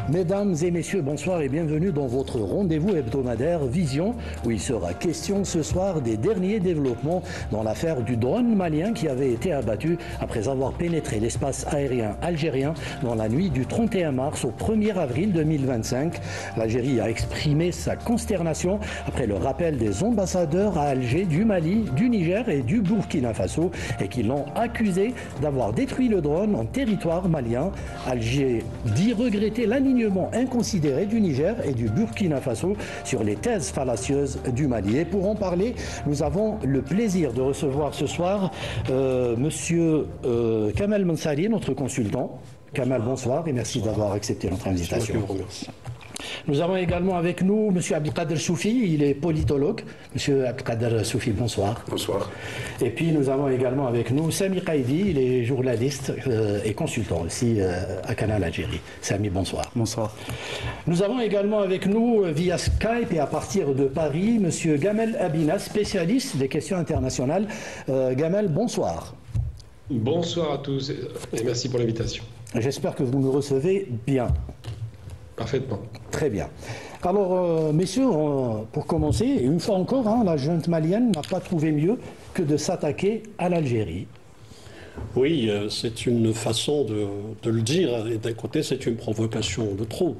Mesdames et messieurs, bonsoir et bienvenue dans votre rendez-vous hebdomadaire Vision, où il sera question ce soir des derniers développements dans l'affaire du drone malien qui avait été abattu après avoir pénétré l'espace aérien algérien dans la nuit du 31 mars au 1er avril 2025. L'Algérie a exprimé sa consternation après le rappel des ambassadeurs à Alger du Mali, du Niger et du Burkina Faso et qui l'ont accusé d'avoir détruit le drone en territoire malien. Alger dit regretter l'alignement inconsidéré du Niger et du Burkina Faso sur les thèses fallacieuses du Mali. Et pour en parler, nous avons le plaisir de recevoir ce soir monsieur Kamal Mensari, notre consultant. Kamal, bonsoir et merci d'avoir accepté notre invitation. Nous avons également avec nous M. Abdelkader Soufi, il est politologue. M. Abdelkader Soufi, bonsoir. Bonsoir. Et puis nous avons également avec nous Sami Qaidi, il est journaliste et consultant aussi à Canal Algérie. Sami, bonsoir. Bonsoir. Nous avons également avec nous via Skype et à partir de Paris M. Gamel Abina, spécialiste des questions internationales. Gamel, bonsoir. Bonsoir à tous et merci pour l'invitation. J'espère que vous nous recevez bien. Parfaitement. Très bien. Alors, messieurs, pour commencer, une fois encore, la junte malienne n'a pas trouvé mieux que de s'attaquer à l'Algérie. Oui, c'est une façon de le dire. Et d'un côté, c'est une provocation de trop.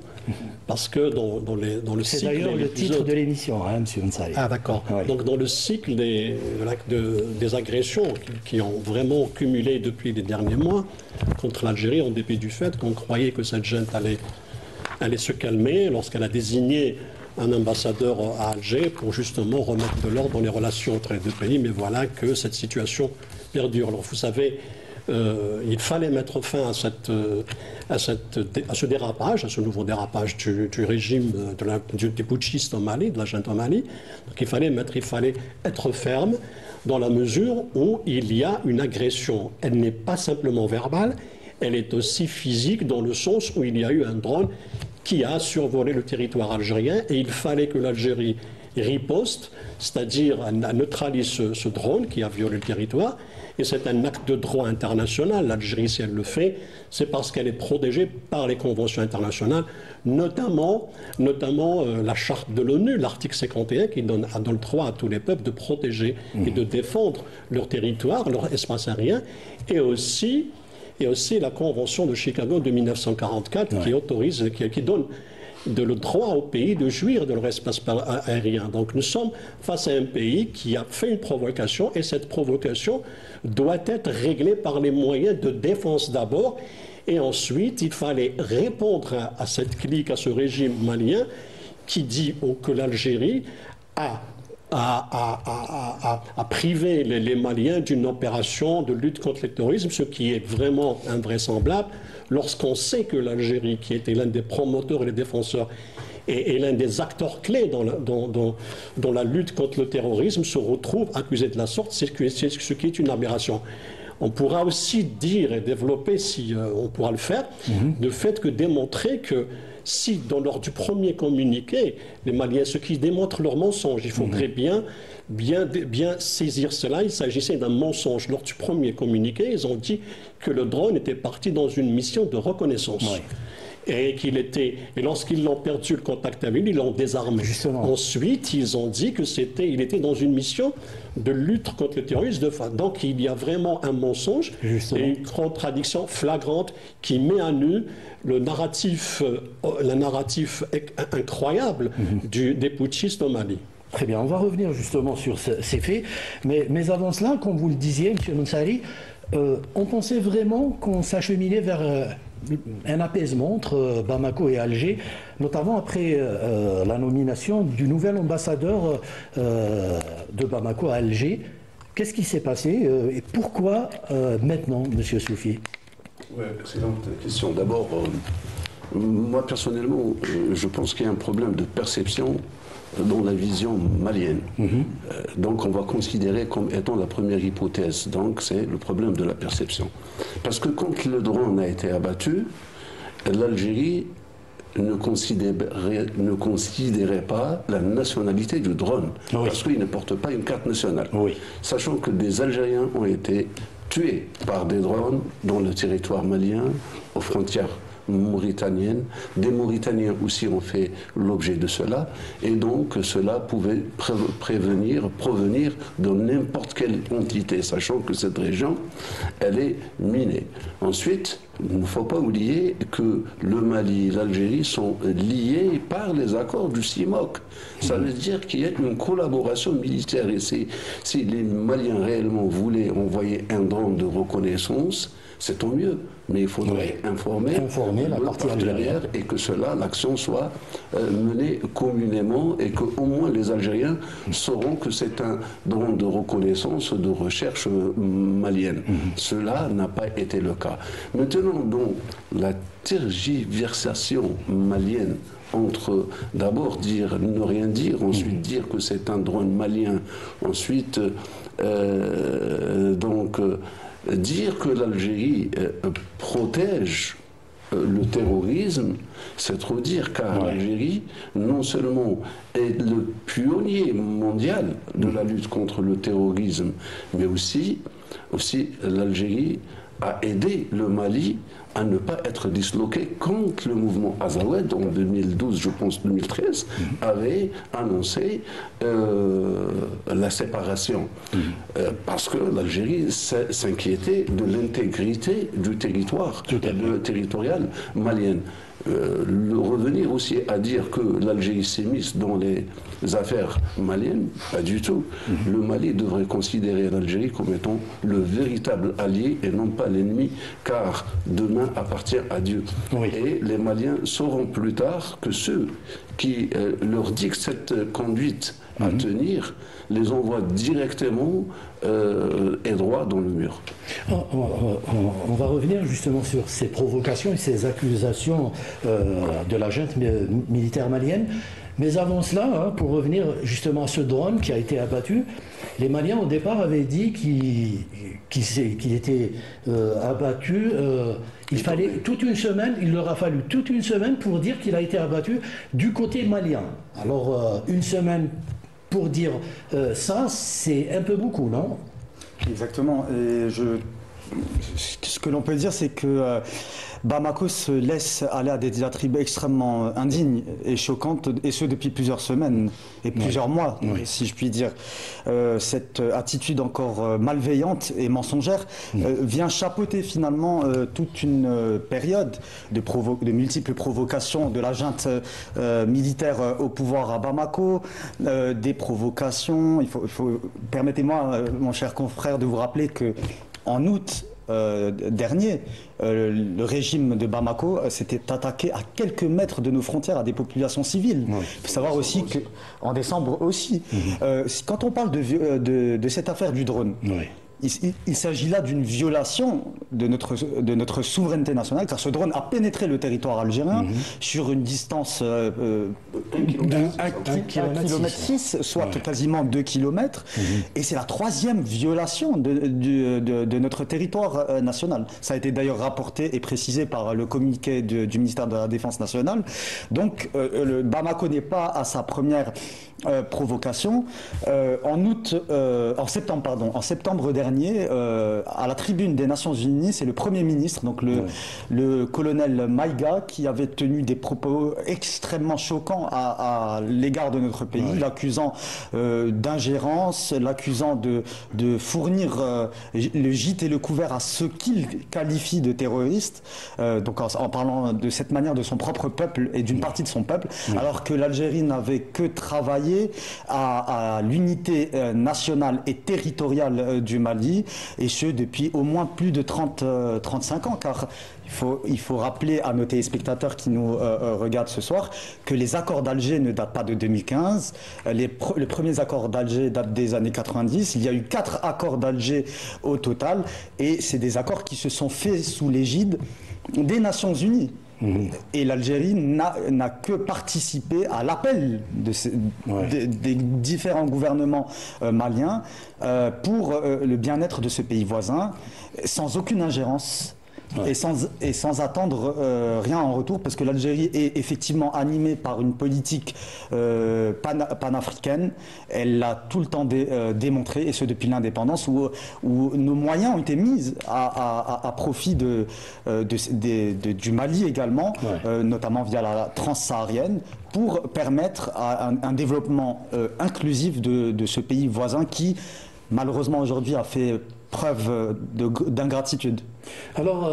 Parce que dans le cycle... C'est d'ailleurs le titre de l'émission, M. Mensari. Ah, d'accord. Oui. Donc, dans le cycle des agressions qui ont vraiment cumulé depuis les derniers mois contre l'Algérie, en dépit du fait qu'on croyait que cette junte allait se calmer lorsqu'elle a désigné un ambassadeur à Alger pour justement remettre de l'ordre dans les relations entre les deux pays. Mais voilà que cette situation perdure. Alors vous savez, il fallait mettre fin à ce dérapage, à ce nouveau dérapage du régime des putschistes au Mali, de la junte au Mali. Donc il fallait être ferme dans la mesure où il y a une agression. Elle n'est pas simplement verbale, elle est aussi physique dans le sens où il y a eu un drone qui a survolé le territoire algérien et il fallait que l'Algérie riposte, c'est-à-dire neutralise ce drone qui a violé le territoire. Et c'est un acte de droit international. L'Algérie, si elle le fait, c'est parce qu'elle est protégée par les conventions internationales, notamment la charte de l'ONU, l'article 51, qui donne le droit à tous les peuples de protéger et de défendre leur territoire, leur espace aérien, et aussi la Convention de Chicago de 1944 qui autorise, qui donne le droit au pays de jouir de leur espace aérien. Donc nous sommes face à un pays qui a fait une provocation et cette provocation doit être réglée par les moyens de défense d'abord et ensuite il fallait répondre à cette clique, à ce régime malien qui dit que l'Algérie a privé les Maliens d'une opération de lutte contre le terrorisme, ce qui est vraiment invraisemblable lorsqu'on sait que l'Algérie, qui était l'un des promoteurs et des défenseurs et l'un des acteurs clés dans la lutte contre le terrorisme, se retrouve accusé de la sorte, ce qui est une aberration. On pourra aussi dire et développer, si on pourra le faire, le fait que démontrer que si, lors du premier communiqué, les Maliens, ce qui démontre leur mensonge, il faudrait bien saisir cela. Il s'agissait d'un mensonge. Lors du premier communiqué, ils ont dit que le drone était parti dans une mission de reconnaissance. Oui. Et lorsqu'ils l'ont perdu le contact avec lui, ils l'ont désarmé. Justement. Ensuite, ils ont dit qu'il était dans une mission de lutte contre le terrorisme. Donc, il y a vraiment un mensonge et une contradiction flagrante qui met à nu le narratif incroyable des putschistes au Mali. Très bien, on va revenir justement sur ces faits. Mais avant cela, comme vous le disiez, M. Mensari, on pensait vraiment qu'on s'acheminait vers un apaisement entre Bamako et Alger, notamment après la nomination du nouvel ambassadeur de Bamako à Alger. Qu'est-ce qui s'est passé et pourquoi maintenant, M. Soufi? Oui, excellente question. D'abord, moi personnellement, je pense qu'il y a un problème de perception dans la vision malienne. Donc on va considérer comme étant la première hypothèse. Donc c'est le problème de la perception. Parce que quand le drone a été abattu, l'Algérie ne considérait pas la nationalité du drone. Parce qu'il ne porte pas une carte nationale. Sachant que des Algériens ont été tués par des drones dans le territoire malien, aux frontières mauritanienne. Des Mauritaniens aussi ont fait l'objet de cela. Et donc, cela pouvait provenir de n'importe quelle entité, sachant que cette région, elle est minée. Ensuite, il ne faut pas oublier que le Mali et l'Algérie sont liés par les accords du CIMOC. Ça veut dire qu'il y a une collaboration militaire. Et si les Maliens réellement voulaient envoyer un drone de reconnaissance, c'est tant mieux. Mais il faudrait informer la partie partenaire et que l'action soit menée communément et qu'au moins les Algériens sauront que c'est un drone de reconnaissance de recherche malienne. Cela n'a pas été le cas. Maintenant, donc, la tergiversation malienne entre d'abord dire ne rien dire, ensuite dire que c'est un drone malien, ensuite dire que l'Algérie protège le terrorisme, c'est trop dire, car l'Algérie, non seulement est le pionnier mondial de la lutte contre le terrorisme, mais aussi l'Algérie a aidé le Mali à ne pas être disloqué quand le mouvement Azawad, en 2012, je pense 2013, avait annoncé la séparation. Parce que l'Algérie s'inquiétait de l'intégrité du territoire territorial malien. Revenir aussi à dire que l'Algérie s'immisce dans les affaires maliennes, pas du tout. Le Mali devrait considérer l'Algérie comme étant le véritable allié et non pas l'ennemi, car demain appartient à Dieu. Et les Maliens sauront plus tard que ceux qui leur dictent cette conduite à tenir les envoient directement et droit dans le mur. On va revenir justement sur ces provocations et ces accusations de la junte militaire malienne. Mais avant cela, pour revenir justement à ce drone qui a été abattu, les Maliens au départ avaient dit qu'il était abattu. Il leur a fallu toute une semaine pour dire qu'il a été abattu du côté malien. Alors une semaine pour dire ça, c'est un peu beaucoup, non? Exactement. Et ce que l'on peut dire, c'est que Bamako se laisse aller à des diatribes extrêmement indignes et choquantes, et ce depuis plusieurs semaines et plusieurs mois, si je puis dire. Cette attitude encore malveillante et mensongère vient chapeauter finalement toute une période de multiples provocations de la junte militaire au pouvoir à Bamako, des provocations. Permettez-moi, mon cher confrère, de vous rappeler que en août dernier, le régime de Bamako s'était attaqué à quelques mètres de nos frontières à des populations civiles. Il faut savoir aussi qu'en décembre aussi, quand on parle de cette affaire du drone, il s'agit là d'une violation de notre souveraineté nationale, car ce drone a pénétré le territoire algérien sur une distance de 1,6 km, soit quasiment 2 km, et c'est la troisième violation de notre territoire national. Ça a été d'ailleurs rapporté et précisé par le communiqué du ministère de la Défense nationale. Donc le Bamako n'est pas à sa première provocation. En septembre dernier, à la tribune des Nations Unies, c'est le Premier ministre, donc le colonel Maïga, qui avait tenu des propos extrêmement choquants à l'égard de notre pays, l'accusant d'ingérence, l'accusant de fournir le gîte et le couvert à ceux qu'il qualifie de terroristes, donc en parlant de cette manière de son propre peuple et d'une partie de son peuple, alors que l'Algérie n'avait que travaillé à l'unité nationale et territoriale du Mali, et ce depuis au moins plus de 35 ans, car il faut rappeler à nos téléspectateurs qui nous regardent ce soir que les accords d'Alger ne datent pas de 2015. Les premiers accords d'Alger datent des années 90. Il y a eu 4 accords d'Alger au total, et c'est des accords qui se sont faits sous l'égide des Nations Unies. Et l'Algérie n'a que participé à l'appel des différents gouvernements maliens pour le bien-être de ce pays voisin, sans aucune ingérence et sans attendre rien en retour, parce que l'Algérie est effectivement animée par une politique panafricaine. Elle l'a tout le temps démontré, et ce depuis l'indépendance, où nos moyens ont été mis à profit du Mali également, notamment via la transsaharienne, pour permettre un développement inclusif de ce pays voisin qui, malheureusement aujourd'hui, a fait preuve d'ingratitude. Alors,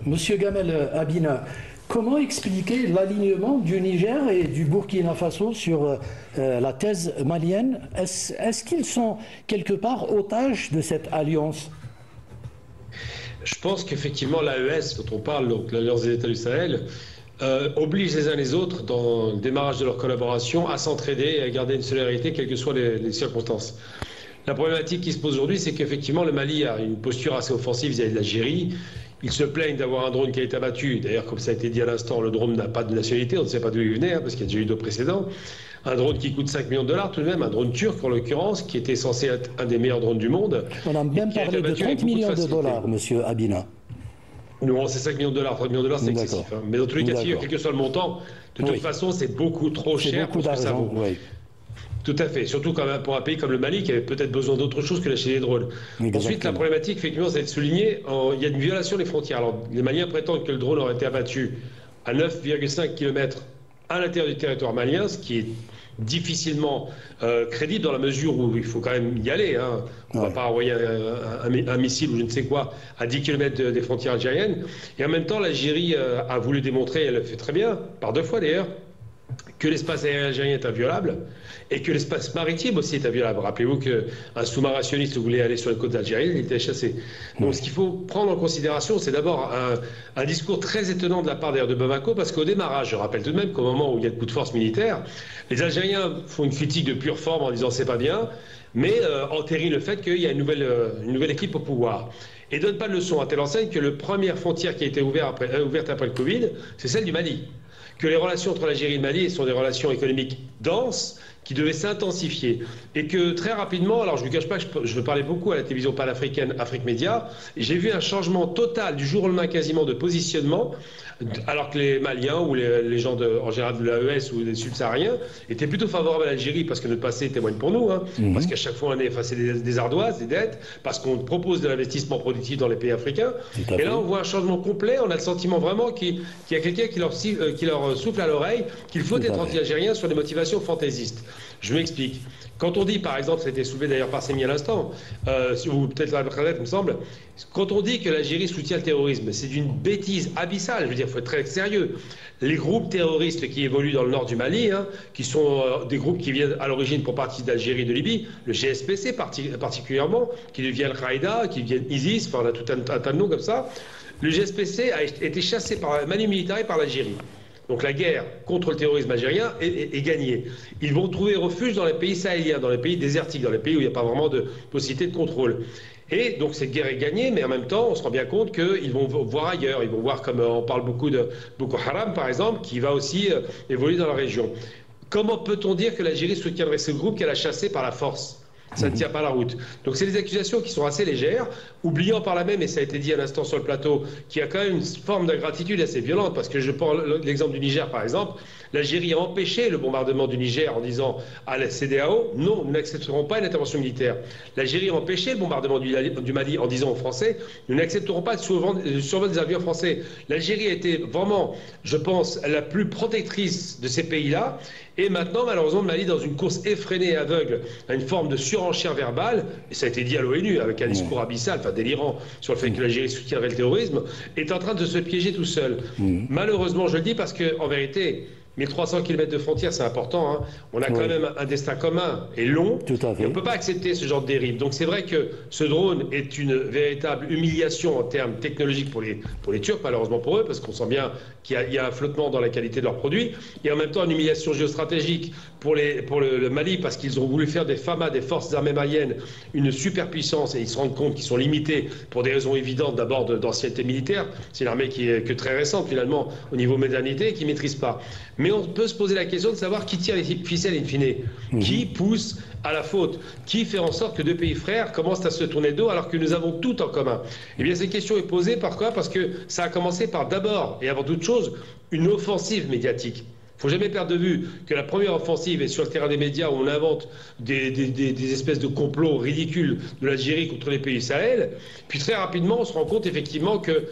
Monsieur Gamel Abina, comment expliquer l'alignement du Niger et du Burkina Faso sur la thèse malienne? Est-ce qu'ils sont quelque part otages de cette alliance? Je pense qu'effectivement l'AES dont on parle, donc l'Alliance des États du Sahel, oblige les uns les autres dans le démarrage de leur collaboration à s'entraider et à garder une solidarité quelles que soient les circonstances. La problématique qui se pose aujourd'hui, c'est qu'effectivement le Mali a une posture assez offensive vis-à-vis de l'Algérie. Ils se plaignent d'avoir un drone qui a été abattu. D'ailleurs, comme ça a été dit à l'instant, le drone n'a pas de nationalité, on ne sait pas d'où il venait, parce qu'il y a déjà eu d'autres précédents. Un drone qui coûte 5 millions de dollars, tout de même, un drone turc en l'occurrence, qui était censé être un des meilleurs drones du monde. On a même parlé de 30 millions de dollars, monsieur Abina. Non, c'est 5 millions de dollars, 30 millions de dollars, c'est excessif. Hein. Mais dans tous les cas, quel que soit le montant, de toute façon, c'est beaucoup trop cher pour ce que ça vaut. Oui. Tout à fait, surtout quand même pour un pays comme le Mali qui avait peut-être besoin d'autre chose que d'acheter des drones. Exactement. Ensuite, la problématique, effectivement, c'est de souligner, il y a une violation des frontières. Alors, les Maliens prétendent que le drone aurait été abattu à 9,5 km à l'intérieur du territoire malien, ce qui est difficilement crédible dans la mesure où il faut quand même y aller. Hein. On ne va pas envoyer un missile ou je ne sais quoi à 10 km des frontières algériennes. Et en même temps, l'Algérie a voulu démontrer, elle le fait très bien, par 2 fois d'ailleurs, que l'espace aérien algérien est inviolable et que l'espace maritime aussi est inviolable. Rappelez-vous qu'un sous-marin sioniste voulait aller sur les côtes algériennes, il était chassé. Donc ce qu'il faut prendre en considération, c'est d'abord un discours très étonnant de la part d'ailleurs de Bamako, parce qu'au démarrage, je rappelle tout de même qu'au moment où il y a de coups de force militaire, les Algériens font une critique de pure forme en disant c'est pas bien, mais enterrinent le fait qu'il y a une nouvelle équipe au pouvoir. Et ne donne pas de leçon à telle enseigne que la première frontière qui a été ouverte après le Covid, c'est celle du Mali. Que les relations entre l'Algérie et le Mali sont des relations économiques denses qui devaient s'intensifier. Et que très rapidement, alors je ne vous cache pas que je parlais beaucoup à la télévision panafricaine Afrique Média, et j'ai vu un changement total du jour au lendemain quasiment de positionnement, alors que les Maliens ou les gens en général de l'AES ou des subsahariens étaient plutôt favorables à l'Algérie parce que notre passé témoigne pour nous, hein, parce qu'à chaque fois on est effacé des ardoises, des dettes, parce qu'on propose de l'investissement productif dans les pays africains. Et là on voit un changement complet, on a le sentiment vraiment qu'il y a quelqu'un qui leur souffle à l'oreille qu'il faut être anti-algérien sur des motivations fantaisistes. Je m'explique. Quand on dit, par exemple, ça a été soulevé d'ailleurs par Sémi à l'instant, ou peut-être la Khaled, il me semble, quand on dit que l'Algérie soutient le terrorisme, c'est d'une bêtise abyssale. Je veux dire, il faut être très sérieux. Les groupes terroristes qui évoluent dans le nord du Mali, hein, qui sont des groupes qui viennent à l'origine pour partie d'Algérie et de Libye, le GSPC particulièrement, qui devient Al-Qaïda, qui devient ISIS, enfin on a tout un tas de noms comme ça. Le GSPC a été chassé par Mali militaire et par l'Algérie. Donc la guerre contre le terrorisme algérien est gagnée. Ils vont trouver refuge dans les pays sahéliens, dans les pays désertiques, dans les pays où il n'y a pas vraiment de possibilité de contrôle. Et donc cette guerre est gagnée, mais en même temps, on se rend bien compte qu'ils vont voir ailleurs. Ils vont voir, comme on parle beaucoup de Boko Haram, par exemple, qui va aussi évoluer dans la région. Comment peut-on dire que l'Algérie soutiendrait ce groupe qu'elle a chassé par la force ? Ça ne tient pas la route. Donc c'est des accusations qui sont assez légères, oubliant par là même, et ça a été dit à l'instant sur le plateau, qu'il y a quand même une forme d'ingratitude assez violente, parce que je prends l'exemple du Niger par exemple, l'Algérie a empêché le bombardement du Niger en disant à la CEDEAO, non, nous n'accepterons pas une intervention militaire. L'Algérie a empêché le bombardement du Mali en disant aux Français, nous n'accepterons pas le survol des avions français. L'Algérie a été vraiment, je pense, la plus protectrice de ces pays-là. Et maintenant, malheureusement, le Mali, dans une course effrénée et aveugle, à une forme de surenchère verbale, et ça a été dit à l'ONU avec un discours abyssal, enfin délirant, sur le fait que l'Algérie soutiendrait le terrorisme, est en train de se piéger tout seul. Malheureusement, je le dis parce qu'en vérité, 1300 km de frontières, c'est important. Hein. On a quand même un destin commun et long. Tout à fait. Et on ne peut pas accepter ce genre de dérive. Donc c'est vrai que ce drone est une véritable humiliation en termes technologiques pour les Turcs, malheureusement pour eux, parce qu'on sent bien qu'il y a un flottement dans la qualité de leurs produits. Et en même temps, une humiliation géostratégique pour le Mali, parce qu'ils ont voulu faire des FAMA, des forces armées maliennes, une superpuissance, et ils se rendent compte qu'ils sont limités pour des raisons évidentes, d'abord d'ancienneté militaire. C'est une armée qui est que très récente, finalement, au niveau modernité, et qui ne maîtrise pas. Mais Mais on peut se poser la question de savoir qui tire les ficelles in fine, qui pousse à la faute, qui fait en sorte que deux pays frères commencent à se tourner le dos alors que nous avons tout en commun. Eh bien, cette question est posée par quoi? Parce que ça a commencé par d'abord et avant toute chose une offensive médiatique. Il ne faut jamais perdre de vue que la première offensive est sur le terrain des médias où on invente des espèces de complots ridicules de l'Algérie contre les pays Sahel. Puis très rapidement, on se rend compte effectivement que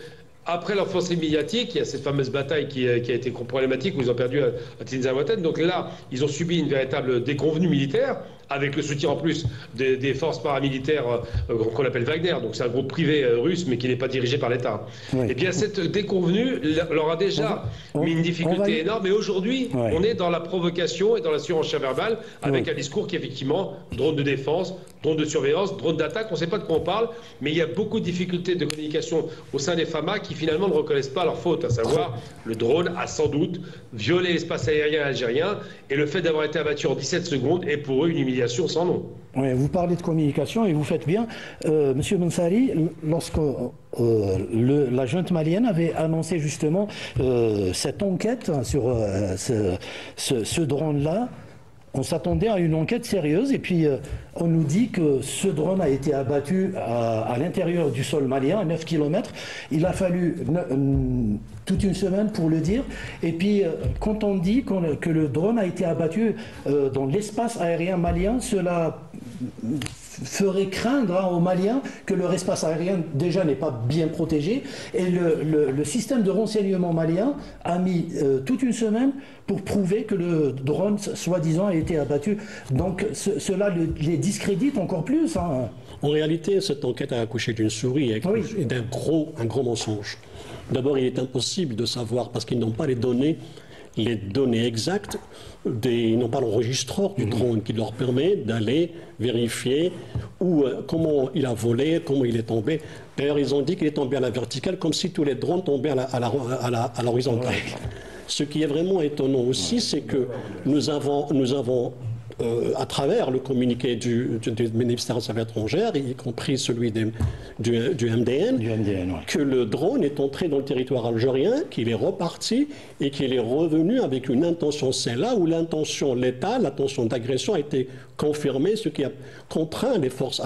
après l'offensive médiatique, il y a cette fameuse bataille qui a été problématique où ils ont perdu à Tinzaouaten. Donc là, ils ont subi une véritable déconvenue militaire avec le soutien en plus des forces paramilitaires qu'on appelle Wagner. Donc c'est un groupe privé russe mais qui n'est pas dirigé par l'État. Oui. Et bien cette déconvenue leur a déjà mis une difficulté énorme. Et aujourd'hui, on est dans la provocation et dans la surenchère verbale avec un discours qui effectivement, drone de défense, drone de surveillance, drone d'attaque, on ne sait pas de quoi on parle, mais il y a beaucoup de difficultés de communication au sein des FAMA qui finalement ne reconnaissent pas leur faute, à savoir le drone a sans doute violé l'espace aérien algérien et le fait d'avoir été abattu en 17 secondes est pour eux une humiliation sans nom. Oui, vous parlez de communication et vous faites bien. Monsieur Mensari, lorsque la junte malienne avait annoncé justement cette enquête sur ce drone-là, on s'attendait à une enquête sérieuse et puis on nous dit que ce drone a été abattu à l'intérieur du sol malien, à 9 km. Il a fallu toute une semaine pour le dire. Et puis quand on dit que le drone a été abattu dans l'espace aérien malien, cela ferait craindre aux Maliens que leur espace aérien déjà n'est pas bien protégé. Et le système de renseignement malien a mis toute une semaine pour prouver que le drone, soi-disant, a été abattu. Donc cela les discrédite encore plus. Hein. En réalité, cette enquête a accouché d'une souris et d'un un gros mensonge. D'abord, il est impossible de savoir, parce qu'ils n'ont pas les données exactes, ils n'ont pas l'enregistreur du drone qui leur permet d'aller vérifier comment il a volé, comment il est tombé. D'ailleurs, ils ont dit qu'il est tombé à la verticale, comme si tous les drones tombaient à l'horizontale. Ce qui est vraiment étonnant aussi, c'est que nous avons à travers le communiqué du ministère des Affaires étrangères, y compris celui du MDN, que le drone est entré dans le territoire algérien, qu'il est reparti et qu'il est revenu avec une intention. C'est là où l'intention létale, l'intention d'agression a été confirmée, ce qui a contraint les forces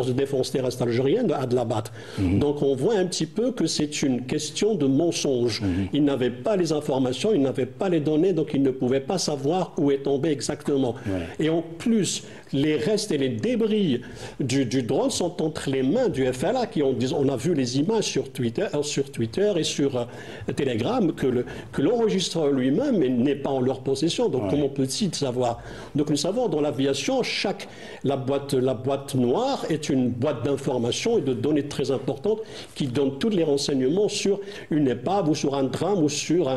de défense terrestre algériennes à de l'abattre. Donc on voit un petit peu que c'est une question de mensonge. Ils n'avaient pas les informations, ils n'avaient pas les données, donc ils ne pouvaient pas savoir où est tombé exactement. Et en plus, les restes et les débris du drone sont entre les mains du FLA on a vu les images sur Twitter et sur Telegram que l'enregistreur lui-même n'est pas en leur possession. Donc comment peut-il savoir? Donc nous savons dans l'aviation, la boîte noire est une boîte d'informations et de données très importantes qui donne tous les renseignements sur une épave ou sur un drame ou sur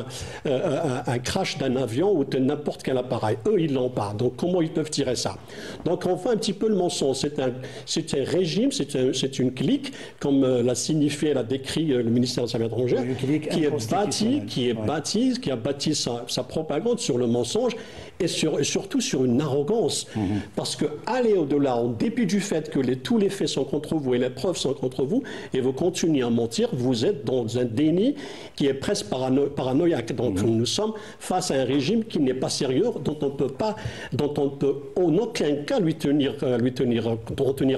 un crash d'un avion ou de n'importe quel appareil. Eux, ils l'ont pas. Donc comment ils peuvent tirer ça? Donc on voit un petit peu le mensonge. C'est un régime, c'est une clique, comme l'a décrit le ministère des Affaires étrangères, qui a bâti sa propagande sur le mensonge et surtout sur une arrogance. Parce que aller au-delà, en dépit du fait que tous les faits sont contre vous et les preuves sont contre vous, et vous continuez à mentir, vous êtes dans un déni qui est presque paranoïaque. Donc nous sommes face à un régime qui n'est pas sérieux, dont on ne peut en aucun cas lui tenir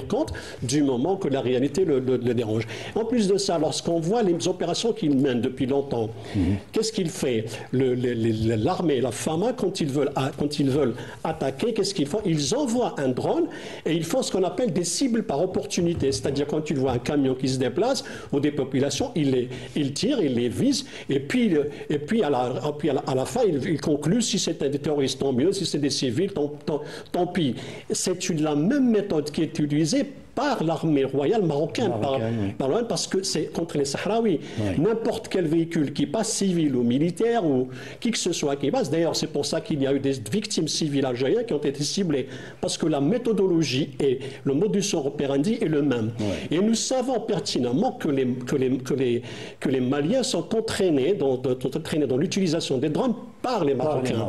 compte du moment que la réalité le dérange. En plus de ça, lorsqu'on voit les opérations qu'il mène depuis longtemps, qu'est-ce qu'il fait? L'armée, la FAMA, quand ils veulent attaquer, qu'est-ce qu'ils font? Ils envoient un drone et ils font ce qu'on appelle des cibles par opportunité. C'est-à-dire quand tu vois un camion qui se déplace ou des populations, ils tirent, ils les visent et puis à la fin, ils concluent si c'est des terroristes, tant mieux, si c'est des civils, tant pis. C'est la même méthode qui est utilisée par l'armée royale marocaine, parce que c'est contre les Sahraouis. N'importe quel véhicule qui passe, civil ou militaire, ou qui que ce soit qui passe, d'ailleurs c'est pour ça qu'il y a eu des victimes civiles algériennes qui ont été ciblées, parce que la méthodologie et le modus operandi est le même. Et nous savons pertinemment que les Maliens sont entraînés dans l'utilisation des drones par les Marocains.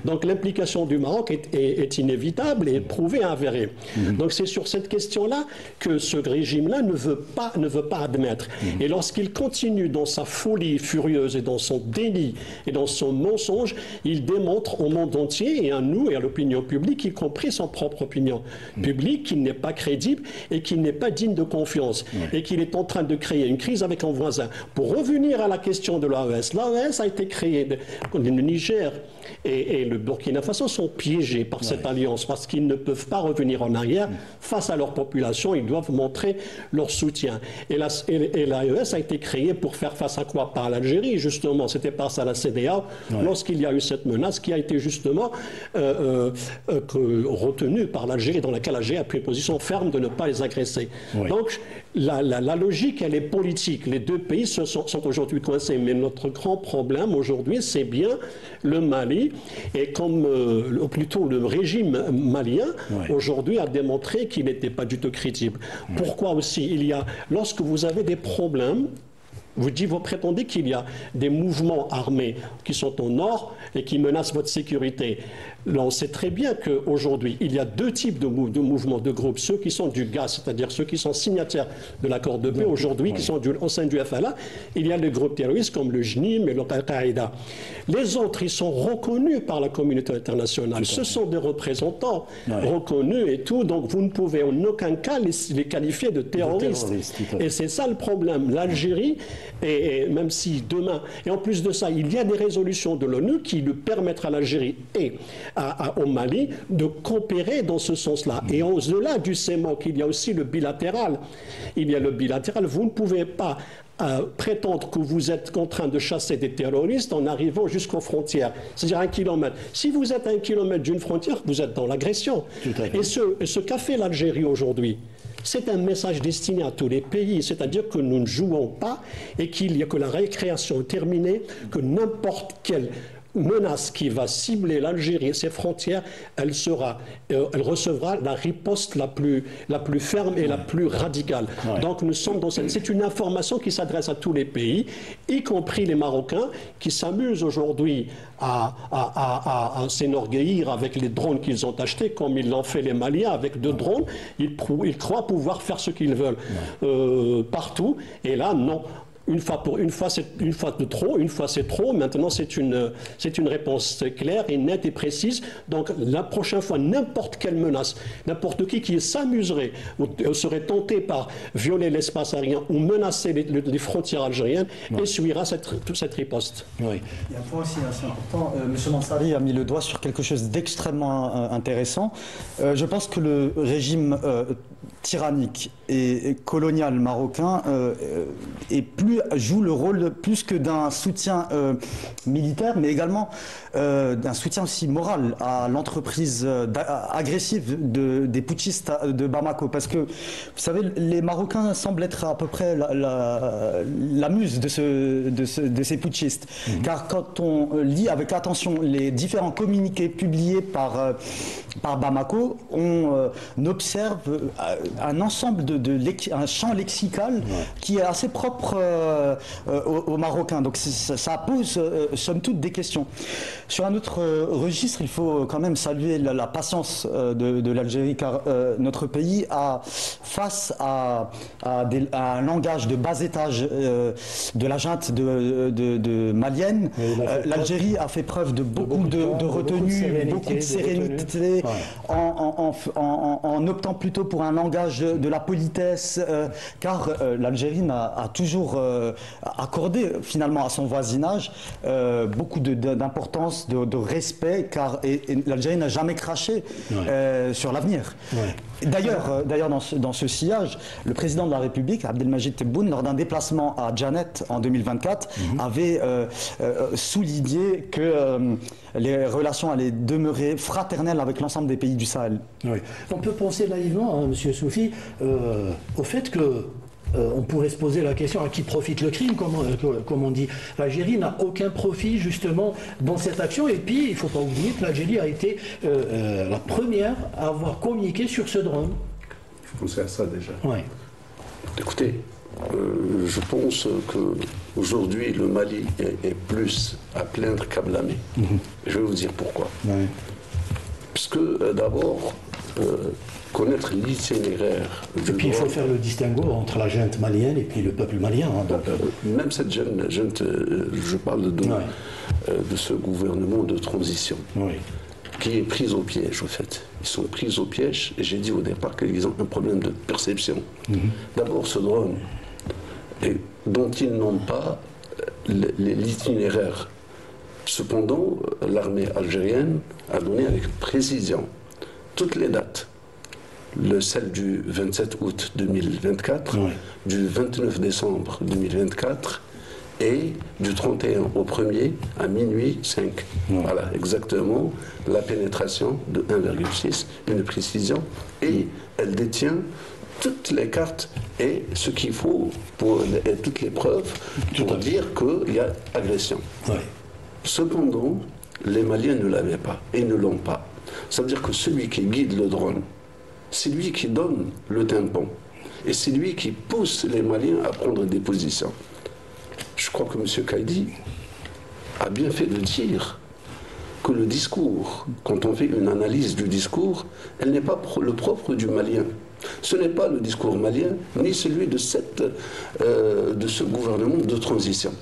Donc l'implication du Maroc est inévitable et prouvée, avérée. Donc c'est sur cette question-là que ce régime-là ne veut pas admettre. Et lorsqu'il continue dans sa folie furieuse et dans son déni et dans son mensonge, il démontre au monde entier et à nous et à l'opinion publique, y compris son propre opinion publique, qu'il n'est pas crédible et qu'il n'est pas digne de confiance et qu'il est en train de créer une crise avec un voisin. Pour revenir à la question de l'AES, l'AES a été créée, le Niger et le Burkina Faso sont piégés par cette alliance parce qu'ils ne peuvent pas revenir en arrière face à leur population, ils doivent montrer leur soutien. Et l'AES a été créée pour faire face à quoi? Par l'Algérie, justement. C'était par ça la CEDEAO, lorsqu'il y a eu cette menace qui a été justement retenue par l'Algérie, dans laquelle l'Algérie a pris une position ferme de ne pas les agresser. Donc, la logique, elle est politique. Les deux pays sont aujourd'hui coincés. Mais notre grand problème aujourd'hui, c'est bien le Mali. Et comme, plutôt le régime malien, aujourd'hui, a démontré qu'il n'était pas du tout crédible. Pourquoi aussi? Lorsque vous avez des problèmes, vous prétendez qu'il y a des mouvements armés qui sont au nord et qui menacent votre sécurité. Là, on sait très bien qu'aujourd'hui, il y a deux types de mouvements, de groupes. Ceux qui sont du GAS, c'est-à-dire ceux qui sont signataires de l'accord de paix aujourd'hui, qui sont au sein du FLA. Il y a des groupes terroristes comme le JNIM et le Al-Qaïda. Les autres, ils sont reconnus par la communauté internationale. Ce sont des représentants reconnus et tout. Donc, vous ne pouvez en aucun cas les qualifier de terroristes. Et c'est ça le problème. L'Algérie, et même si demain, et en plus de ça, il y a des résolutions de l'ONU qui lui permettent à l'Algérie et au Mali de coopérer dans ce sens-là. Et au-delà du CEMOC, il y a aussi le bilatéral. Il y a le bilatéral. Vous ne pouvez pas prétendre que vous êtes en train de chasser des terroristes en arrivant jusqu'aux frontières, c'est-à-dire 1 kilomètre. Si vous êtes à 1 kilomètre d'une frontière, vous êtes dans l'agression. Et ce qu'a fait l'Algérie aujourd'hui, c'est un message destiné à tous les pays, c'est-à-dire que nous ne jouons pas et que la récréation est terminée, que n'importe quelle menace qui va cibler l'Algérie et ses frontières, elle recevra la riposte la plus ferme et la plus radicale. Donc nous sommes dans c'est une information qui s'adresse à tous les pays, y compris les Marocains, qui s'amusent aujourd'hui à s'enorgueillir avec les drones qu'ils ont achetés, comme ils l'ont fait les Maliens avec 2 drones. Ils croient pouvoir faire ce qu'ils veulent partout. Et là, non. Une fois de trop, une fois c'est trop. Maintenant, c'est une réponse claire et nette et précise. Donc, la prochaine fois, n'importe quelle menace, n'importe qui s'amuserait ou serait tenté par violer l'espace aérien ou menacer les frontières algériennes, essuiera cette riposte. Il y a un point aussi assez important. M. Mansari a mis le doigt sur quelque chose d'extrêmement intéressant. Je pense que le régime tyrannique et colonial marocain joue le rôle plus que d'un soutien militaire, mais également d'un soutien aussi moral à l'entreprise agressive des putschistes de Bamako. Parce que, vous savez, les Marocains semblent être à peu près la muse de ces putschistes. Car quand on lit avec attention les différents communiqués publiés par Bamako, on observe un ensemble un champ lexical qui est assez propre aux Marocains. Donc ça pose somme toute des questions. Sur un autre registre, il faut quand même saluer la patience de l'Algérie, car notre pays a, face à un langage de bas étage de la junte de malienne, l'Algérie a fait preuve de beaucoup de retenue, beaucoup de sérénité, en optant plutôt pour un langage de la politesse, car l'Algérie a toujours accordé finalement à son voisinage beaucoup d'importance, de respect, car l'Algérie n'a jamais craché sur l'avenir. D'ailleurs, dans ce sillage, le président de la République, Abdelmajid Tebboune, lors d'un déplacement à Djanet en 2024, avait souligné que les relations allaient demeurer fraternelles avec l'ensemble des pays du Sahel. On peut penser naïvement, M. Soufi, au fait que on pourrait se poser la question à qui profite le crime, comme on dit. L'Algérie n'a aucun profit justement dans cette action, et puis il ne faut pas oublier que l'Algérie a été la première à avoir communiqué sur ce drone. Il faut penser à ça déjà. Ouais. Écoutez, je pense qu'aujourd'hui, le Mali est plus à plaindre qu'à blâmer. Je vais vous dire pourquoi. Ouais. Parce que d'abord, connaître l'itinéraire. Et puis il faut faire le distinguo entre la junte malienne et puis le peuple malien. Hein, donc, même cette junte, je parle de ce gouvernement de transition. Oui. Qui est prise au piège, au fait. Ils sont pris au piège, et j'ai dit au départ qu'ils ont un problème de perception. D'abord, ce drone, dont ils n'ont pas l'itinéraire. Cependant, l'armée algérienne a donné avec précision toutes les dates. Celle du 27 août 2024, du 29 décembre 2024, et du 31 au 1er à minuit 5. Voilà, exactement la pénétration de 1,6, une précision, et elle détient toutes les cartes et ce qu'il faut, et toutes les preuves pour dire qu'il y a agression. Cependant, les Maliens ne l'avaient pas et ne l'ont pas. Ça veut dire que celui qui guide le drone, c'est lui qui donne le tympan, et c'est lui qui pousse les Maliens à prendre des positions. Je crois que M. Kaidi a bien fait de dire que le discours, quand on fait une analyse du discours, elle n'est pas le propre du Malien. Ce n'est pas le discours malien, ni celui de ce gouvernement de transition.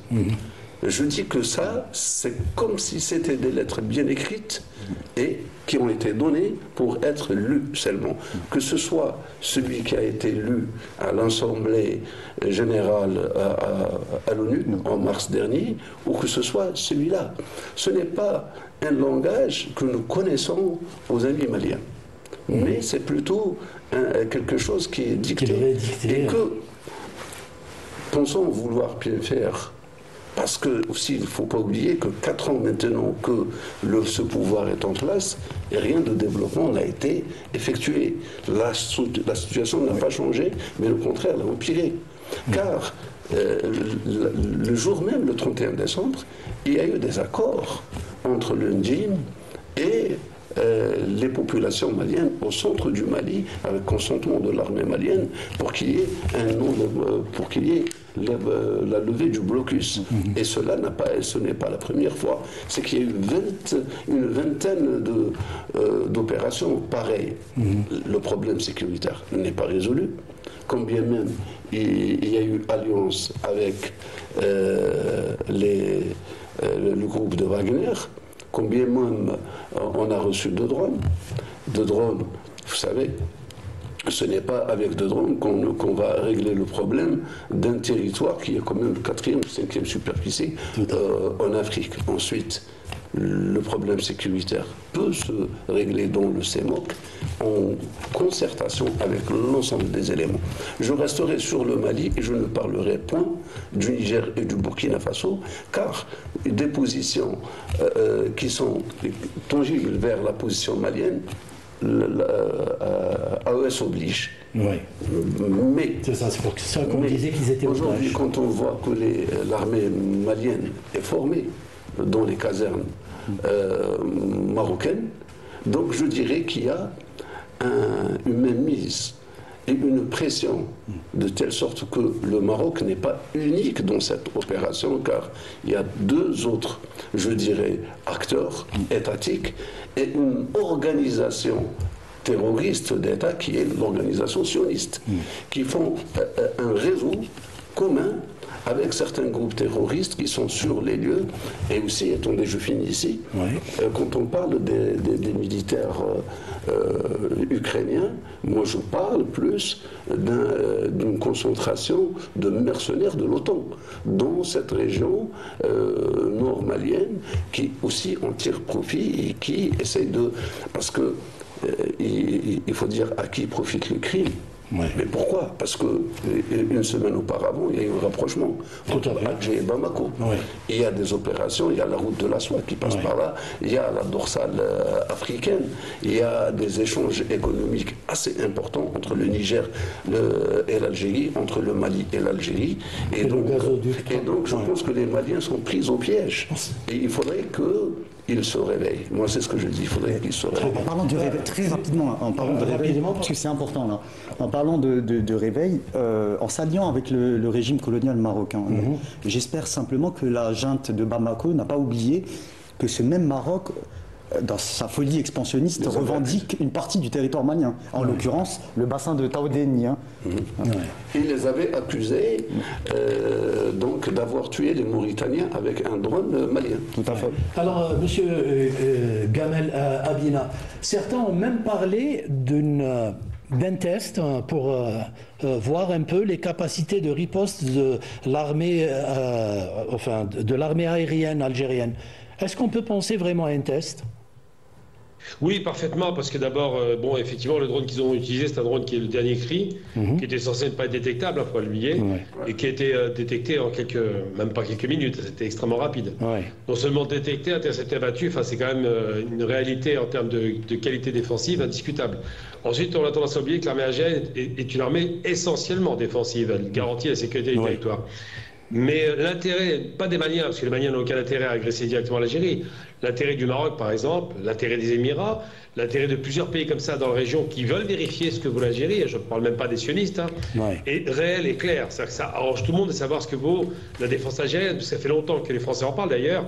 Je dis que ça, c'est comme si c'était des lettres bien écrites et qui ont été données pour être lues seulement. Que ce soit celui qui a été lu à l'Assemblée générale à l'ONU en mars dernier, ou que ce soit celui-là. Ce n'est pas un langage que nous connaissons aux amis maliens. Mais c'est plutôt quelque chose qui est dicté. Et que, pensons vouloir bien faire. Parce que, aussi, il ne faut pas oublier que 4 ans maintenant que ce pouvoir est en place, et rien de développement n'a été effectué. La situation n'a pas changé, mais au contraire, elle a empiré. Car le jour même, le 31 décembre, il y a eu des accords entre le Ndjim et les populations maliennes au centre du Mali, avec consentement de l'armée malienne, pour qu'il y ait la levée du blocus. Et cela ce n'est pas la première fois. C'est qu'il y a eu une vingtaine d'opérations pareilles. Le problème sécuritaire n'est pas résolu. Combien même il y a eu alliance avec le groupe de Wagner, combien même on a reçu de drones. De drones, vous savez, ce n'est pas avec de drones qu'on va régler le problème d'un territoire qui est quand même le 4e ou 5e superficie en Afrique. Ensuite, le problème sécuritaire peut se régler dans le CEMOC en concertation avec l'ensemble des éléments. Je resterai sur le Mali et je ne parlerai point du Niger et du Burkina Faso, car des positions qui sont tangibles vers la position malienne, AES oblige. Oui. Mais c'est ça, c'est pour ça qu'on disait qu'ils étaient aujourd'hui, quand on voit que l'armée malienne est formée dans les casernes marocaines, donc je dirais qu'il y a une mainmise et une pression de telle sorte que le Maroc n'est pas unique dans cette opération, car il y a 2 autres, je dirais, acteurs étatiques et une organisation terroriste d'État qui est l'organisation sioniste, qui font un réseau commun avec certains groupes terroristes qui sont sur les lieux. Et aussi, attendez, je finis ici, quand on parle des militaires ukrainiens, moi je parle plus d'une concentration de mercenaires de l'OTAN dans cette région nord-malienne, qui aussi en tire profit et qui essaye de... Parce que il faut dire à qui profite le crime. Mais pourquoi? Parce qu'une semaine auparavant, il y a eu un rapprochement entre Alger et Bamako. Il y a des opérations, il y a la route de la soie qui passe par là, il y a la dorsale africaine, il y a des échanges économiques assez importants entre le Niger et l'Algérie, entre le Mali et l'Algérie. Et donc je pense que les Maliens sont pris au piège. Et il faudrait que il se réveille. Moi, c'est ce que je dis, il faudrait qu'il se réveille. En parlant de réveil, très rapidement, en parlant de réveil, parce que c'est important là, en parlant de réveil, en s'alliant avec le régime colonial marocain, j'espère simplement que la junte de Bamako n'a pas oublié que ce même Maroc, dans sa folie expansionniste, revendique une partie du territoire malien, en l'occurrence le bassin de Taoudéni. Il les avait accusés donc d'avoir tué les Mauritaniens avec un drone malien. Tout à fait. Alors, monsieur Gamel Abina, certains ont même parlé d'un test pour voir un peu les capacités de riposte de l'armée aérienne algérienne. Est-ce qu'on peut penser vraiment à un test ? Oui, parfaitement, parce que d'abord, effectivement, le drone qu'ils ont utilisé, c'est un drone qui est le dernier cri, qui était censé ne pas être détectable, il faut l'oublier, et qui a été détecté en même pas quelques minutes, c'était extrêmement rapide. Non seulement détecté, intercepté, abattu, c'est quand même une réalité en termes de qualité défensive indiscutable. Ensuite, on a tendance à oublier que l'armée algérienne est une armée essentiellement défensive, elle garantit la sécurité du territoire. Mais l'intérêt, pas des Maliens, parce que les Maliens n'ont aucun intérêt à agresser directement l'Algérie, l'intérêt du Maroc par exemple, l'intérêt des Émirats, l'intérêt de plusieurs pays comme ça dans la région qui veulent vérifier ce que vaut l'Algérie, je ne parle même pas des sionistes, est réel et clair. C'est-à-dire que ça arrange tout le monde de savoir ce que vaut la défense algérienne, parce que ça fait longtemps que les Français en parlent d'ailleurs.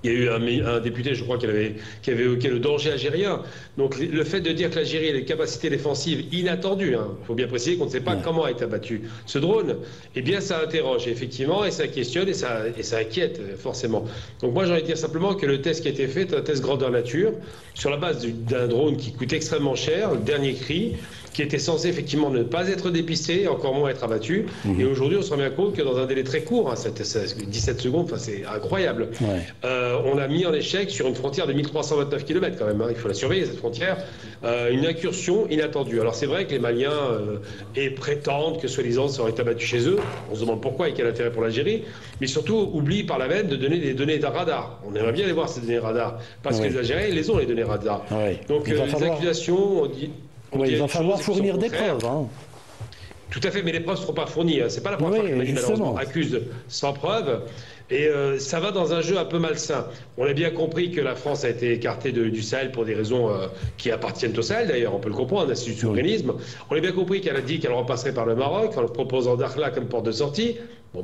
Il y a eu un député, je crois, qui avait évoqué le danger algérien. Donc le fait de dire que l'Algérie a des capacités défensives inattendues, il faut bien préciser qu'on ne sait pas comment a été abattu ce drone, eh bien ça interroge effectivement, et ça questionne, et ça inquiète forcément. Donc moi j'ai envie de dire simplement que le test qui a été fait est un test grandeur nature, sur la base d'un drone qui coûte extrêmement cher, le dernier cri, qui était censé effectivement ne pas être dépisté, encore moins être abattu. Et aujourd'hui, on se rend bien compte que dans un délai très court, 17 secondes, c'est incroyable, on a mis en échec sur une frontière de 1329 km quand même, il faut la surveiller cette frontière, une incursion inattendue. Alors c'est vrai que les Maliens prétendent que soi-disant ça aurait été abattu chez eux, on se demande pourquoi et quel intérêt pour l'Algérie, mais surtout oublient par la même de donner des données d'un radar. On aimerait bien les voir ces données radar, parce que les Algériens, ils les ont les données radar. Donc les accusations... il va falloir fournir des preuves. Tout à fait, mais les preuves ne seront pas fournies. C'est pas la première fois que Mali malheureusement accuse sans preuve. Et ça va dans un jeu un peu malsain. On a bien compris que la France a été écartée du Sahel pour des raisons qui appartiennent au Sahel d'ailleurs, on peut le comprendre, un souverainisme. On a bien compris qu'elle a dit qu'elle repasserait par le Maroc en proposant Dakhla comme porte de sortie.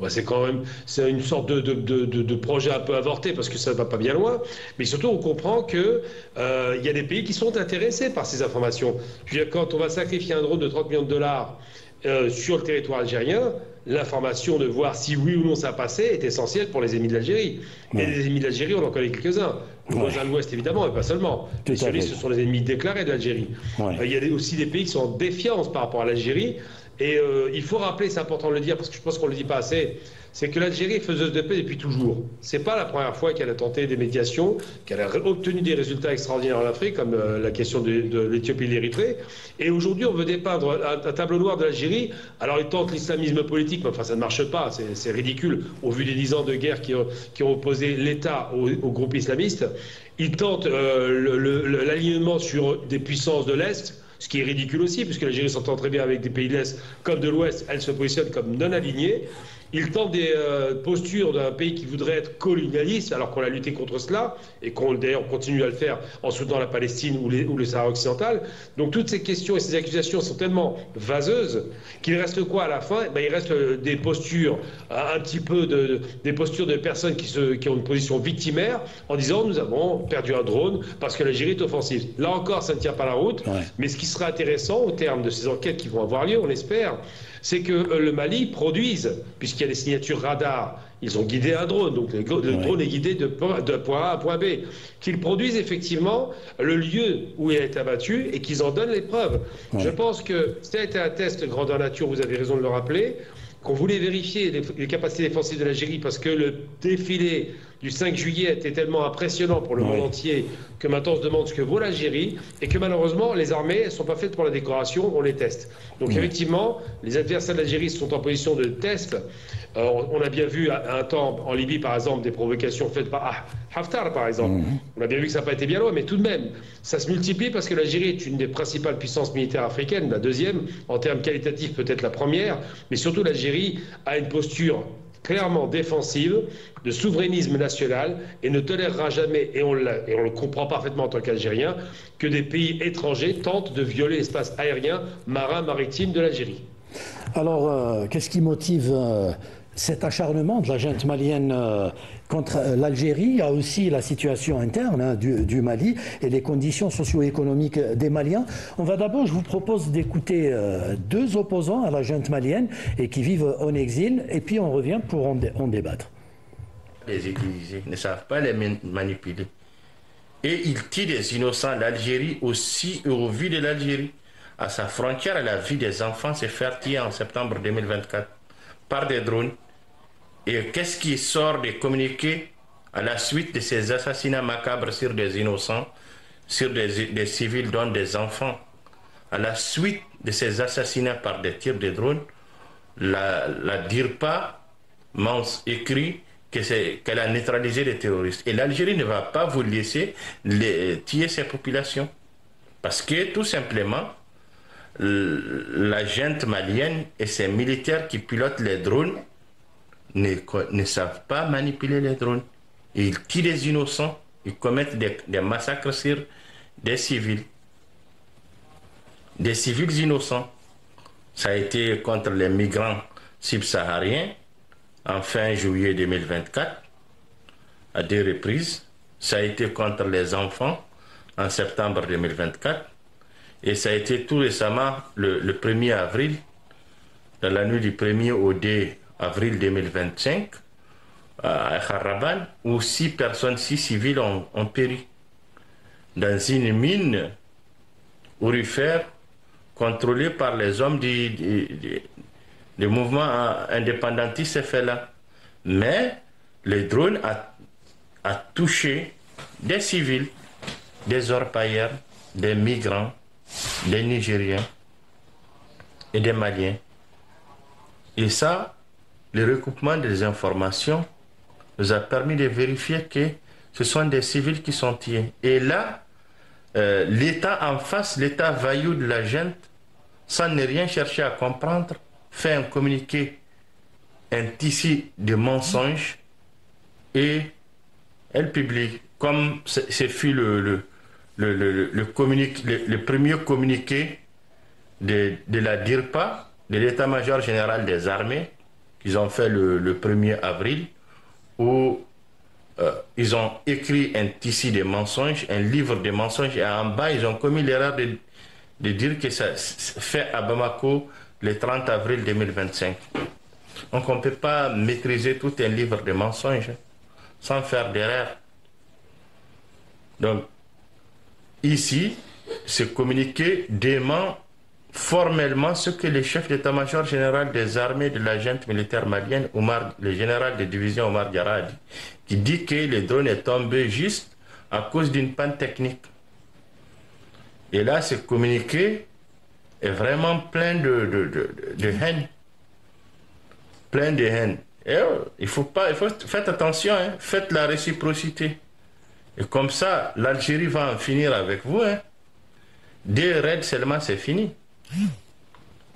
C'est quand même une sorte de projet un peu avorté parce que ça ne va pas bien loin. Mais surtout, on comprend qu'il y a des pays qui sont intéressés par ces informations. Je veux dire, quand on va sacrifier un drone de 30 millions de dollars sur le territoire algérien, l'information de voir si oui ou non ça passait est essentielle pour les ennemis de l'Algérie. Et les ennemis de l'Algérie, on en connaît quelques-uns. Les voisins de l'Ouest, évidemment, mais pas seulement. Les sionistes, ce sont les ennemis déclarés de l'Algérie. Il y a aussi des pays qui sont en défiance par rapport à l'Algérie. Et il faut rappeler, c'est important de le dire, parce que je pense qu'on ne le dit pas assez, c'est que l'Algérie est faiseuse de paix depuis toujours. Ce n'est pas la première fois qu'elle a tenté des médiations, qu'elle a obtenu des résultats extraordinaires en Afrique, comme la question de l'Éthiopie et de l'Érythrée. Et aujourd'hui, on veut dépeindre un tableau noir de l'Algérie. Alors, ils tentent l'islamisme politique, mais enfin, ça ne marche pas. C'est ridicule, au vu des 10 ans de guerre qui ont opposé l'État au groupe islamiste. Ils tentent l'alignement sur des puissances de l'Est, ce qui est ridicule aussi, puisque l'Algérie s'entend très bien avec des pays de l'Est comme de l'Ouest, elle se positionne comme non alignée. Ils tentent des postures d'un pays qui voudrait être colonialiste, alors qu'on a lutté contre cela, et qu'on d'ailleurs continue à le faire en soutenant la Palestine ou le Sahara occidental. Donc toutes ces questions et ces accusations sont tellement vaseuses qu'il reste quoi à la fin ? Il reste des postures, un petit peu des postures de personnes qui ont une position victimaire, en disant nous avons perdu un drone parce que l'Algérie est offensive. Là encore, ça ne tient pas la route, mais ce qui sera intéressant au terme de ces enquêtes qui vont avoir lieu, on l'espère, c'est que le Mali produise, puisqu'il y a des signatures radar, ils ont guidé un drone, donc le drone est guidé de point A à point B, qu'ils produisent effectivement le lieu où il a été abattu et qu'ils en donnent les preuves. Je pense que ça a été un test grandeur nature, vous avez raison de le rappeler, qu'on voulait vérifier les capacités défensives de l'Algérie parce que le défilé du 5 juillet était tellement impressionnant pour le monde entier que maintenant on se demande ce que vaut l'Algérie et que malheureusement les armées ne sont pas faites pour la décoration, on les teste. Donc effectivement, les adversaires de l'Algérie sont en position de test. On a bien vu à un temps en Libye par exemple des provocations faites par Haftar par exemple. On a bien vu que ça n'a pas été bien loin, mais tout de même ça se multiplie parce que l'Algérie est une des principales puissances militaires africaines, la deuxième, en termes qualitatifs peut-être la première, mais surtout l'Algérie a une posture clairement défensive, de souverainisme national, et ne tolérera jamais, et on le comprend parfaitement en tant qu'Algérien, que des pays étrangers tentent de violer l'espace aérien, marin, maritime de l'Algérie. Alors, qu'est-ce qui motive cet acharnement de la junte malienne contre l'Algérie? Il y a aussi la situation interne du Mali et les conditions socio-économiques des Maliens. On va d'abord, je vous propose d'écouter deux opposants à la junte malienne et qui vivent en exil, et puis on revient pour en débattre. Les utiliser, ne savent pas les manipuler. Et ils tirent des innocents. L'Algérie aussi, au vu de l'Algérie, à sa frontière, la vie des enfants s'est fait tirer en septembre 2024 par des drones. Et qu'est-ce qui sort des communiqués à la suite de ces assassinats macabres sur des innocents, sur des civils, dont des enfants? À la suite de ces assassinats par des tirs de drones, la DIRPA écrit qu'elle a neutralisé les terroristes. Et l'Algérie ne va pas vous laisser tuer ces populations. Parce que, tout simplement, la junte malienne et ses militaires qui pilotent les drones ne savent pas manipuler les drones. Ils tuent des innocents, ils commettent des massacres sur des civils. Des civils innocents. Ça a été contre les migrants subsahariens en fin juillet 2024, à 2 reprises. Ça a été contre les enfants en septembre 2024. Et ça a été tout récemment, le 1er avril, dans la nuit du 1er au 2 avril 2025, à Kharaban, où 6 civils ont péri dans une mine aurifère contrôlée par les hommes du mouvement indépendantiste fait là. Mais le drone a touché des civils, des orpailleurs, des migrants, des Nigériens et des Maliens. Et ça, le recoupement des informations nous a permis de vérifier que ce sont des civils qui sont tués. Et là, l'État en face, l'État vaillou de la junte, sans ne rien chercher à comprendre, fait un communiqué, un tissu de mensonges, et elle publie, comme ce fut le premier communiqué de la DIRPA, de l'état-major général des armées, qu'ils ont fait le 1er avril, où ils ont écrit un tissu de mensonges, un livre de mensonges, et en bas, ils ont commis l'erreur de dire que ça se fait à Bamako le 30 avril 2025. Donc on ne peut pas maîtriser tout un livre de mensonges sans faire d'erreur. Donc, ici, ce communiqué dément formellement ce que le chef d'état-major général des armées de la junte militaire malienne, le général de division Omar Diarra, a dit, qui dit que le drone est tombé juste à cause d'une panne technique. Et là, ce communiqué est vraiment plein de haine. Plein de haine. Et faites attention, hein, faites la réciprocité. Et comme ça, l'Algérie va en finir avec vous. Hein. 2 raids seulement, c'est fini.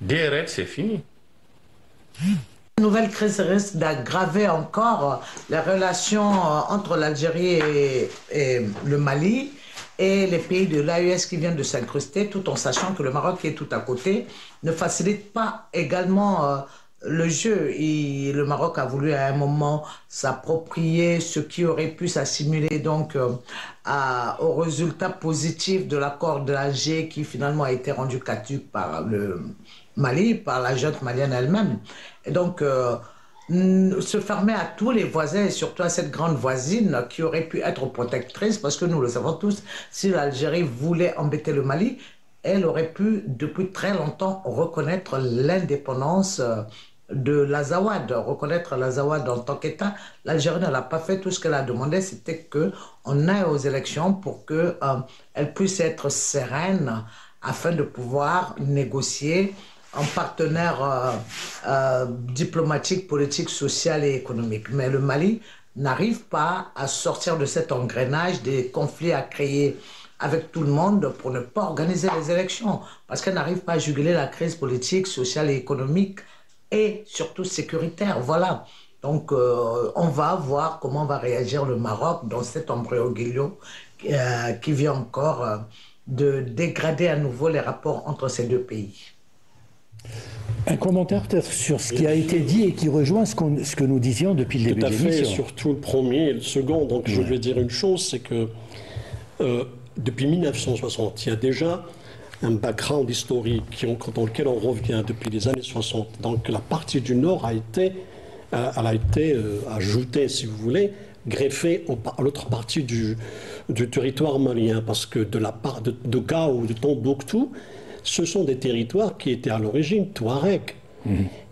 2 raids, c'est fini. La nouvelle crise risque d'aggraver encore les relations entre l'Algérie et le Mali et les pays de l'AES qui viennent de s'incruster, tout en sachant que le Maroc, qui est tout à côté, ne facilite pas également le jeu. Et le Maroc a voulu à un moment s'approprier ce qui aurait pu s'assimiler donc au résultat positif de l'accord de l'Alger qui finalement a été rendu caduc par le Mali, par la junte malienne elle-même. Et donc se fermer à tous les voisins et surtout à cette grande voisine qui aurait pu être protectrice, parce que nous le savons tous, si l'Algérie voulait embêter le Mali, elle aurait pu depuis très longtemps reconnaître l'indépendance de l'Azawad, reconnaître l'Azawad en tant qu'État. L'Algérie ne l'a pas fait. Tout ce qu'elle a demandé, c'était qu'on aille aux élections pour qu'elle puisse être sereine afin de pouvoir négocier en partenaire diplomatique, politique, social et économique. Mais le Mali n'arrive pas à sortir de cet engrenage des conflits à créer avec tout le monde pour ne pas organiser les élections, parce qu'elle n'arrive pas à juguler la crise politique, sociale et économique et surtout sécuritaire. Voilà. Donc, on va voir comment va réagir le Maroc dans cet imbroglio qui vient encore de dégrader à nouveau les rapports entre ces deux pays. Un commentaire peut-être sur ce qui a été dit et qui rejoint ce que nous disions depuis le début de l'émission. Tout à fait, surtout le premier et le second. Donc je vais dire une chose, c'est que depuis 1960, il y a déjà un background historique dans lequel on revient depuis les années 60. Donc la partie du Nord elle a été ajoutée, si vous voulez, greffée à l'autre partie du territoire malien, parce que de la part de Gao, de Tombouctou, ce sont des territoires qui étaient à l'origine touareg.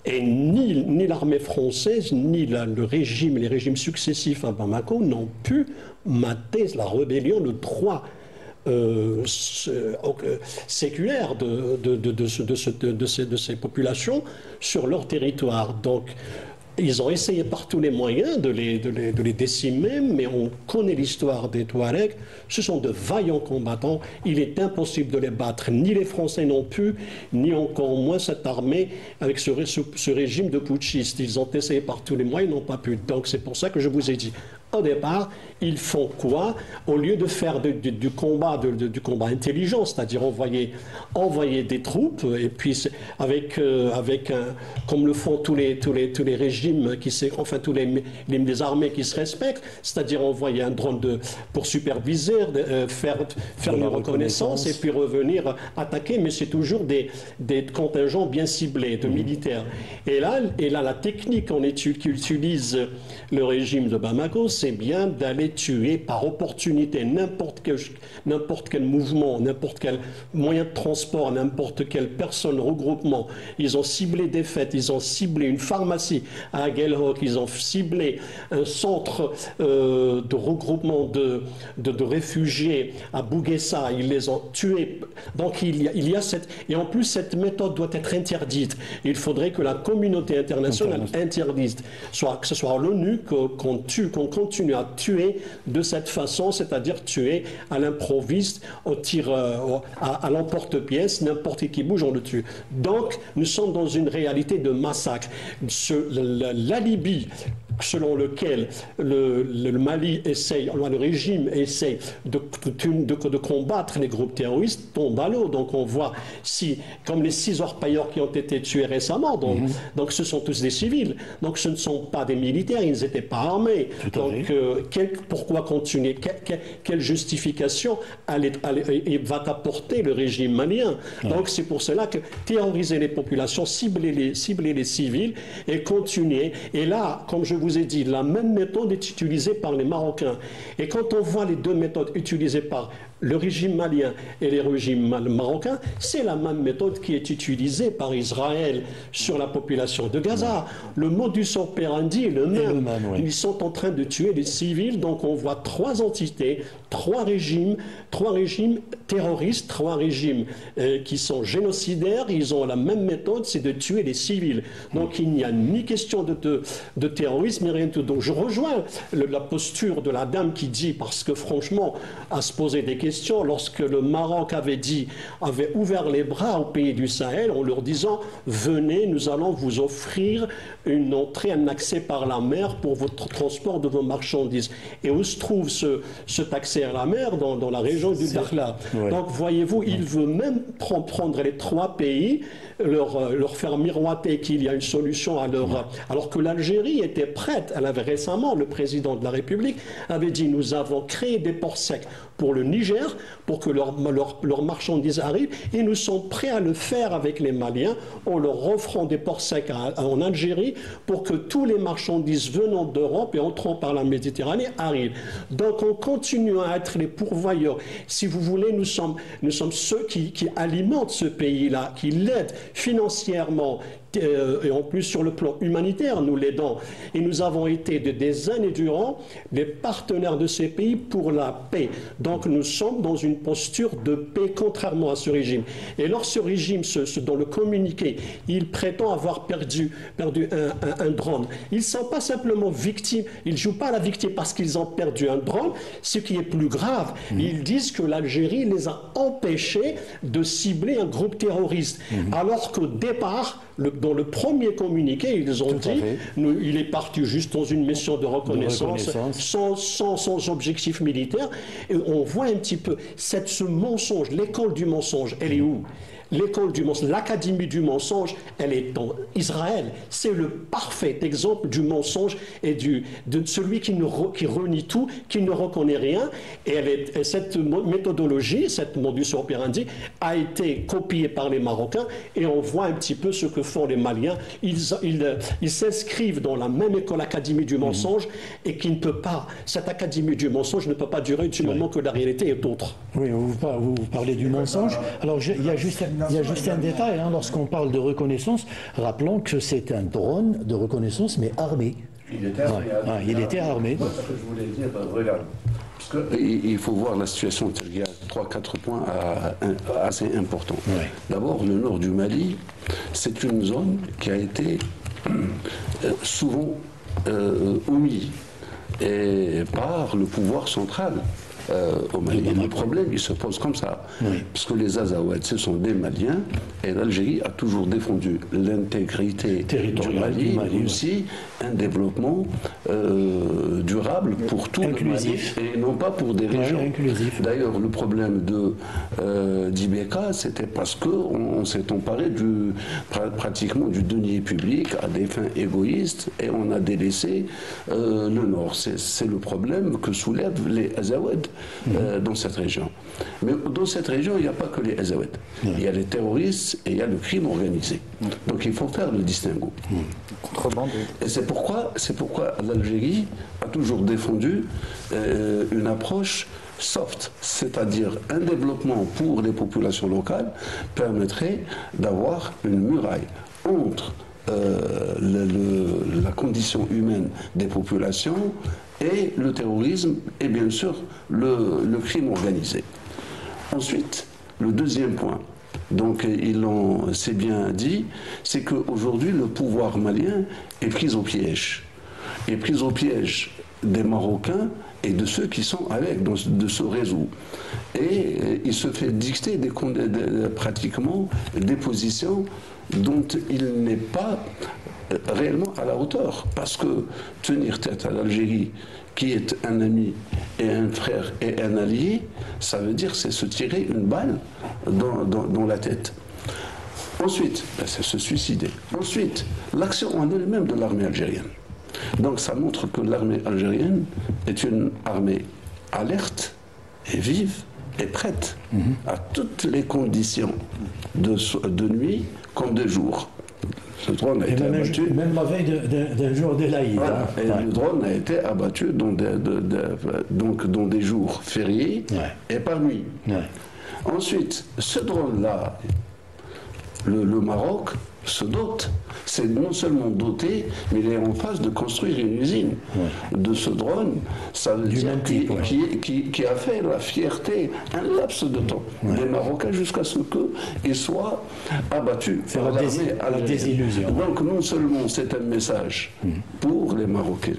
Et ni l'armée française, ni les régimes successifs à Bamako n'ont pu mater la rébellion, le droit séculaire de ces populations sur leur territoire. Donc, ils ont essayé par tous les moyens de les décimer, mais on connaît l'histoire des Touaregs. Ce sont de vaillants combattants. Il est impossible de les battre. Ni les Français n'ont pu, ni encore moins cette armée avec ce régime de putschistes. Ils ont essayé par tous les moyens, ils n'ont pas pu. Donc c'est pour ça que je vous ai dit, au départ, ils font quoi? Au lieu de faire du combat intelligent, c'est-à-dire envoyer des troupes, et puis comme le font tous les régimes, tous les armées qui se respectent, c'est-à-dire envoyer un drone pour superviser, faire une reconnaissance et puis revenir attaquer, mais c'est toujours des contingents bien ciblés de militaires. Et là, la technique qu'utilise le régime de Bamako, c'est bien d'aller tuer par opportunité n'importe quel mouvement, n'importe quel moyen de transport, n'importe quelle personne, regroupement. Ils ont ciblé des fêtes, ils ont ciblé une pharmacie à Aguelhok, ils ont ciblé un centre de regroupement de réfugiés à Bouguessa, ils les ont tués. Donc il y a cette... Et en plus, cette méthode doit être interdite. Il faudrait que la communauté internationale interdise, que ce soit l'ONU, qu'on continue à tuer de cette façon, c'est-à-dire tuer à l'improviste, au tir, à l'emporte-pièce, n'importe qui bouge, on le tue. Donc, nous sommes dans une réalité de massacre. L'alibi selon lequel le Mali le régime essaye de combattre les groupes terroristes tombe à l'eau. Donc on voit, comme les 6 orpailleurs qui ont été tués récemment, donc ce sont tous des civils. Donc ce ne sont pas des militaires, ils n'étaient pas armés. Donc pourquoi continuer? Quelle justification va apporter le régime malien? Donc c'est pour cela que terroriser les populations, cibler les civils et continuer. Et là, comme je vous ai dit, la même méthode est utilisée par les Marocains. Et quand on voit les deux méthodes utilisées par le régime malien et les régimes marocains, c'est la même méthode qui est utilisée par Israël sur la population de Gaza. Le modus operandi est le même. Ils sont en train de tuer les civils, donc on voit 3 entités, 3 régimes terroristes, 3 régimes qui sont génocidaires. Ils ont la même méthode, c'est de tuer les civils. Donc il n'y a ni question de terrorisme, ni rien de tout. Donc je rejoins la posture de la dame qui dit, parce que franchement, à se poser des questions, lorsque le Maroc avait ouvert les bras aux pays du Sahel en leur disant « Venez, nous allons vous offrir une entrée, un accès par la mer pour votre transport de vos marchandises. » Et où se trouve cet accès à la mer? Dans la région du Dakhla. Donc voyez-vous, il veut même prendre les 3 pays, leur faire miroiter qu'il y a une solution à alors que l'Algérie était prête. Elle avait récemment, le président de la République avait dit « Nous avons créé des ports secs pour le Niger, pour que leurs marchandises arrivent, et nous sommes prêts à le faire avec les Maliens en leur offrant des ports secs en Algérie pour que tous les marchandises venant d'Europe et entrant par la Méditerranée arrivent. » Donc on continue à être les pourvoyeurs. Si vous voulez, nous sommes ceux qui alimentent ce pays-là, qui l'aident financièrement, et en plus sur le plan humanitaire, nous l'aidons. Et nous avons été des années durant les partenaires de ces pays pour la paix. Donc nous sommes dans une posture de paix, contrairement à ce régime. Et lorsque ce régime, dans le communiqué, il prétend avoir perdu un drone, ils ne sont pas simplement victimes, ils ne jouent pas à la victime parce qu'ils ont perdu un drone. Ce qui est plus grave, ils disent que l'Algérie les a empêchés de cibler un groupe terroriste. Alors qu'au départ, dans le premier communiqué, ils ont dit il est parti juste dans une mission de reconnaissance. Sans objectif militaire. Et on voit un petit peu ce mensonge, l'école du mensonge, elle est où? L'école du mensonge, l'académie du mensonge, elle est en Israël. C'est le parfait exemple du mensonge et de celui qui renie tout, qui ne reconnaît rien. Et cette méthodologie, cette modus operandi, a été copiée par les Marocains et on voit un petit peu ce que font les Maliens. Ils s'inscrivent dans la même école académie du mensonge et qui ne peut pas, cette académie du mensonge ne peut pas durer du moment que la réalité est autre. Oui, vous parlez du mensonge. Alors il y a juste un détail, hein, lorsqu'on parle de reconnaissance, rappelons que c'est un drone de reconnaissance, mais armé. Il était armé. Il était armé. Moi, ce que je voulais dire, regarde, parce qu'il faut voir la situation, il y a 3-4 points assez importants. Ouais. D'abord, le nord du Mali, c'est une zone qui a été souvent omise par le pouvoir central. Au Mali. Le problème, il se pose comme ça. Parce que les Azawad, ce sont des Maliens, et l'Algérie a toujours défendu l'intégrité du Mali, mais aussi un développement durable pour tout le Mali, et non pas pour des régions. D'ailleurs, le problème d'Ibeka, c'était parce qu'on s'est emparé pratiquement du denier public à des fins égoïstes, et on a délaissé le Nord. C'est le problème que soulèvent les Azawad. Dans cette région. Mais dans cette région, il n'y a pas que les Azawad. Il y a les terroristes et il y a le crime organisé. Donc il faut faire le distinguo. Et c'est pourquoi l'Algérie a toujours défendu une approche soft, c'est-à-dire un développement pour les populations locales permettrait d'avoir une muraille entre la condition humaine des populations et le terrorisme et bien sûr le crime organisé. Ensuite, le deuxième point, donc ils l'ont c'est bien dit, c'est qu'aujourd'hui le pouvoir malien est pris au piège. Est pris au piège des Marocains et de ceux qui sont avec de ce réseau. Et il se fait dicter pratiquement des positions dont il n'est pas réellement à la hauteur. Parce que tenir tête à l'Algérie, qui est un ami et un frère et un allié, ça veut dire c'est se tirer une balle dans la tête. Ensuite, c'est se suicider. Ensuite, l'action en elle-même de l'armée algérienne. Donc ça montre que l'armée algérienne est une armée alerte et vive et prête à toutes les conditions de nuit comme de jour. Ce drone a été abattu. Même la veille d'un jour de l'Aïd. Voilà. Et le drone a été abattu dans des jours fériés et par nuit. Ensuite, ce drone-là, le Maroc se dote. C'est non seulement doté, mais il est en phase de construire une usine de ce drone. Ça veut dire qui a fait la fierté, un laps de temps des Marocains jusqu'à ce qu'ils soient abattus. Faire la désillusion. Donc non seulement c'est un message pour les Marocains,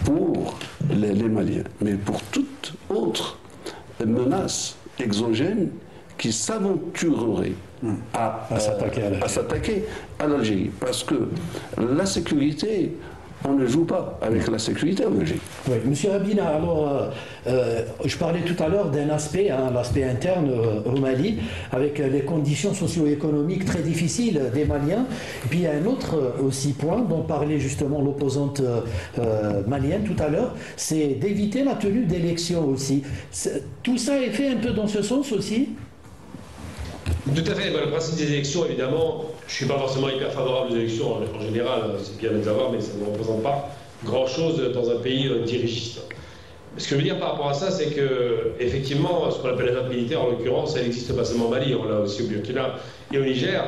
pour les Maliens, mais pour toute autre menace exogène qui s'aventurerait à s'attaquer à l'Algérie. Parce que la sécurité, on ne joue pas avec la sécurité en Algérie. Oui, Monsieur Habina, alors, je parlais tout à l'heure d'un aspect, l'aspect interne au Mali, avec les conditions socio-économiques très difficiles des Maliens. Et puis il y a un autre aussi point dont parlait justement l'opposante malienne tout à l'heure, c'est d'éviter la tenue d'élections aussi. Tout ça est fait un peu dans ce sens aussi ? Tout à fait. Le principe des élections, évidemment, je ne suis pas forcément hyper favorable aux élections en général, c'est bien de les avoir, mais ça ne représente pas grand-chose dans un pays dirigiste. Ce que je veux dire par rapport à ça, c'est que effectivement, ce qu'on appelle la junte militaire, en l'occurrence, elle n'existe pas seulement au Mali, on l'a aussi au Burkina et au Niger,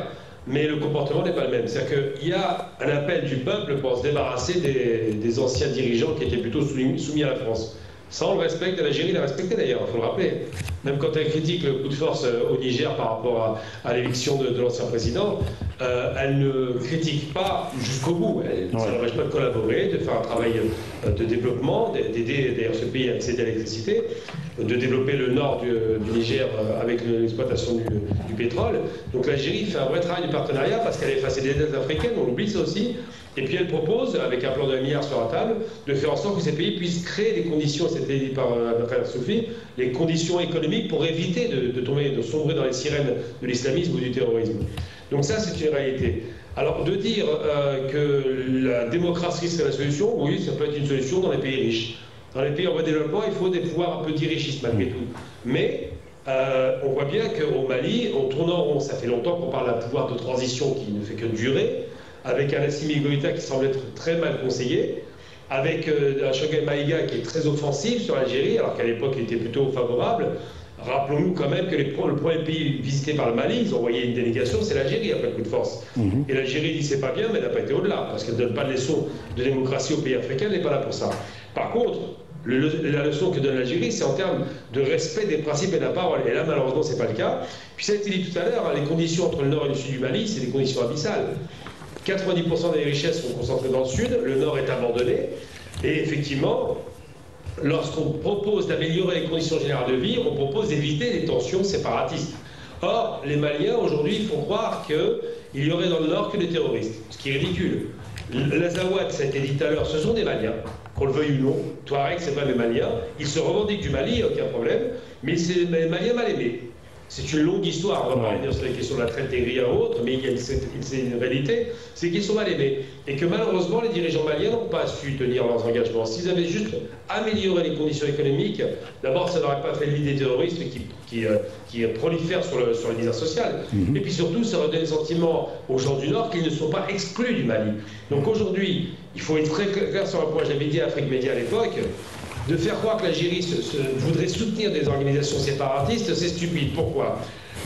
mais le comportement n'est pas le même. C'est-à-dire qu'il y a un appel du peuple pour se débarrasser des anciens dirigeants qui étaient plutôt soumis à la France. Ça, on le respecte, l'Algérie l'a respecté d'ailleurs, il faut le rappeler. Même quand elle critique le coup de force au Niger par rapport à l'élection de l'ancien président, elle ne critique pas jusqu'au bout. Ça n'empêche pas de collaborer, de faire un travail de développement, d'aider d'ailleurs ce pays à accéder à l'électricité, de développer le nord du Niger avec l'exploitation du pétrole. Donc l'Algérie fait un vrai travail de partenariat parce qu'elle est face à des dettes africaines, on oublie ça aussi. Et puis elle propose, avec un plan de 1 milliard sur la table, de faire en sorte que ces pays puissent créer des conditions, c'était dit par Abdelkader Soufi, les conditions économiques pour éviter de sombrer dans les sirènes de l'islamisme ou du terrorisme. Donc ça, c'est une réalité. Alors de dire que la démocratie serait la solution, oui, ça peut être une solution dans les pays riches. Dans les pays en voie de développement, il faut des pouvoirs un peu dirigistes malgré tout. Mais on voit bien qu'au Mali, on tourne en rond. Ça fait longtemps qu'on parle d'un pouvoir de transition qui ne fait que durer, avec un Assimi Goïta qui semble être très mal conseillé, avec un Choguel Maïga qui est très offensif sur l'Algérie, alors qu'à l'époque il était plutôt favorable. Rappelons-nous quand même que le premier pays visité par le Mali, ils ont envoyé une délégation, c'est l'Algérie après le coup de force. Et l'Algérie dit c'est pas bien, mais elle n'a pas été au-delà, parce qu'elle ne donne pas de leçons de démocratie aux pays africains, elle n'est pas là pour ça. Par contre, la leçon que donne l'Algérie, c'est en termes de respect des principes et de la parole. Et là, malheureusement, c'est pas le cas. Puis ça a été dit tout à l'heure, les conditions entre le nord et le sud du Mali, c'est des conditions abyssales. 90% des richesses sont concentrées dans le sud, le nord est abandonné, et effectivement, lorsqu'on propose d'améliorer les conditions générales de vie, on propose d'éviter les tensions séparatistes. Or, les Maliens, aujourd'hui, font croire qu'il y aurait dans le nord que des terroristes, ce qui est ridicule. L'Azawad, ça a été dit tout à l'heure, ce sont des Maliens, qu'on le veuille ou non. Touareg, c'est pas des Maliens. Ils se revendiquent du Mali, aucun problème, mais c'est des Maliens mal aimés. C'est une longue histoire, on va pas revenir sur les questions de la traite des grilles ou autres, mais c'est une réalité, c'est qu'ils sont mal aimés. Et que malheureusement, les dirigeants maliens n'ont pas su tenir leurs engagements. S'ils avaient juste amélioré les conditions économiques, d'abord, ça n'aurait pas fait le lit des terroristes qui prolifèrent sur les misères sociales. Et puis surtout, ça aurait donné le sentiment aux gens du Nord qu'ils ne sont pas exclus du Mali. Donc aujourd'hui, il faut être très clair sur un point, j'avais dit à Afrique Média à l'époque, de faire croire que l'Algérie voudrait soutenir des organisations séparatistes, c'est stupide. Pourquoi?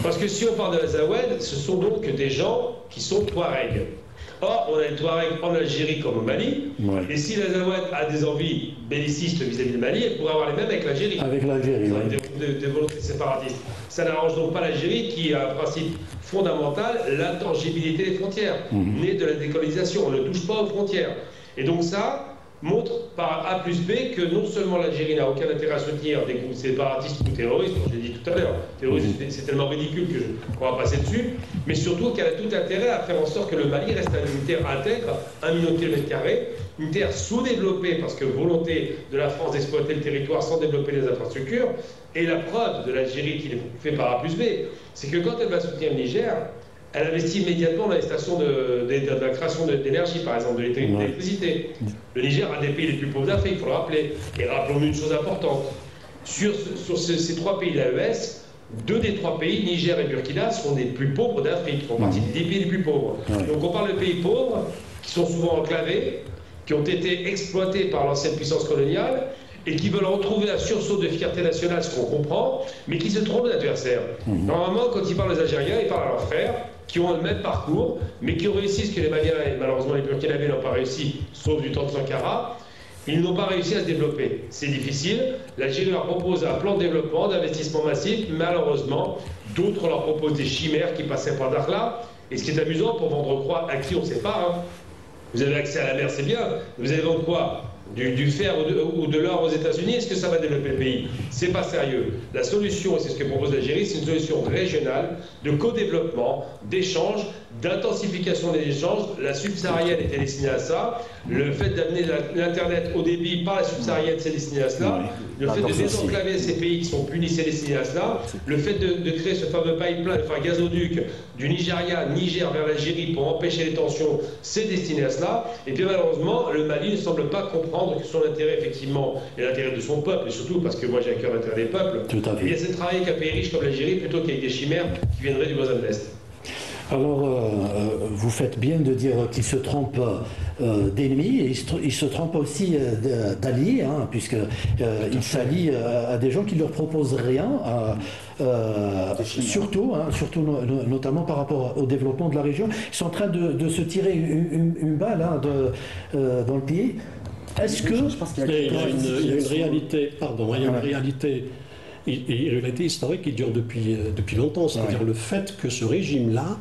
Parce que si on parle de l'Azawad, ce sont donc des gens qui sont Touaregs. Or, on a les Touaregs en Algérie comme au Mali, et si l'Azawad a des envies bellicistes vis-à-vis du Mali, elle pourrait avoir les mêmes avec l'Algérie. Avec l'Algérie, des volontés séparatistes. Ça n'arrange donc pas l'Algérie qui a un principe fondamental, l'intangibilité des frontières, née de la décolonisation. On ne touche pas aux frontières. Et donc ça montre par A plus B que non seulement l'Algérie n'a aucun intérêt à soutenir des groupes séparatistes ou terroristes, comme je l'ai dit tout à l'heure, terroristes c'est tellement ridicule qu'on va passer dessus, mais surtout qu'elle a tout intérêt à faire en sorte que le Mali reste une terre intègre, 1 million de kilomètres carrés, une terre sous-développée parce que volonté de la France d'exploiter le territoire sans développer les infrastructures, et la preuve de l'Algérie qui est fait par A plus B, c'est que quand elle va soutenir le Niger, elle investit immédiatement dans les stations de la création d'énergie, par exemple, de l'électricité. Le Niger a des pays les plus pauvres d'Afrique, il faut le rappeler. Et rappelons-nous une chose importante. Sur ces 3 pays de l'AES, 2 des 3 pays, Niger et Burkina, sont des plus pauvres d'Afrique, font partie des pays les plus pauvres. Donc on parle de pays pauvres, qui sont souvent enclavés, qui ont été exploités par l'ancienne puissance coloniale, et qui veulent retrouver un sursaut de fierté nationale, ce qu'on comprend, mais qui se trompent d'adversaire. Normalement, quand ils parlent aux Algériens, ils parlent à leurs frères, qui ont le même parcours, mais qui ont réussi ce que les Maliens et malheureusement les Burkinabés n'ont pas réussi, sauf du temps de Sankara. Ils n'ont pas réussi à se développer. C'est difficile. L'Algérie leur propose un plan de développement, d'investissement massif. Malheureusement, d'autres leur proposent des chimères qui passaient par Dakhla. Et ce qui est amusant, pour vendre quoi? À qui on ne sait pas. Vous avez accès à la mer, c'est bien. Vous allez vendre quoi? Du fer ou de l'or aux États-Unis, est-ce que ça va développer le pays? C'est pas sérieux. La solution, et c'est ce que propose l'Algérie, c'est une solution régionale de co-développement, d'échanges, d'intensification des échanges. La subsaharienne était destinée à ça. Le fait d'amener l'Internet au débit par la subsaharienne, c'est destiné à cela. Le fait de désenclaver ces pays qui sont punis, c'est destiné à cela. Le fait de créer ce fameux pipeline, enfin gazoduc, du Niger vers l'Algérie pour empêcher les tensions, c'est destiné à cela. Et puis malheureusement, le Mali ne semble pas comprendre que son intérêt, effectivement, et l'intérêt de son peuple, et surtout parce que moi j'ai à cœur l'intérêt des peuples, il y a c'est de travailler avec un pays riche comme l'Algérie plutôt qu'avec des chimères qui viendraient du voisin de l'Est. Alors, vous faites bien de dire qu'il se trompe d'ennemis, et il se trompe aussi d'alliés, puisqu'il s'allie à des gens qui ne leur proposent rien, surtout notamment par rapport au développement de la région. Ils sont en train de se tirer une balle dans le pied. Est-ce que... Il y a une réalité, pardon, il y a une réalité historique qui dure depuis longtemps, c'est-à-dire le fait que ce régime-là,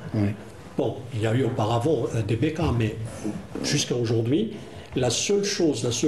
bon, il y a eu auparavant des bécas, mais jusqu'à aujourd'hui, la seule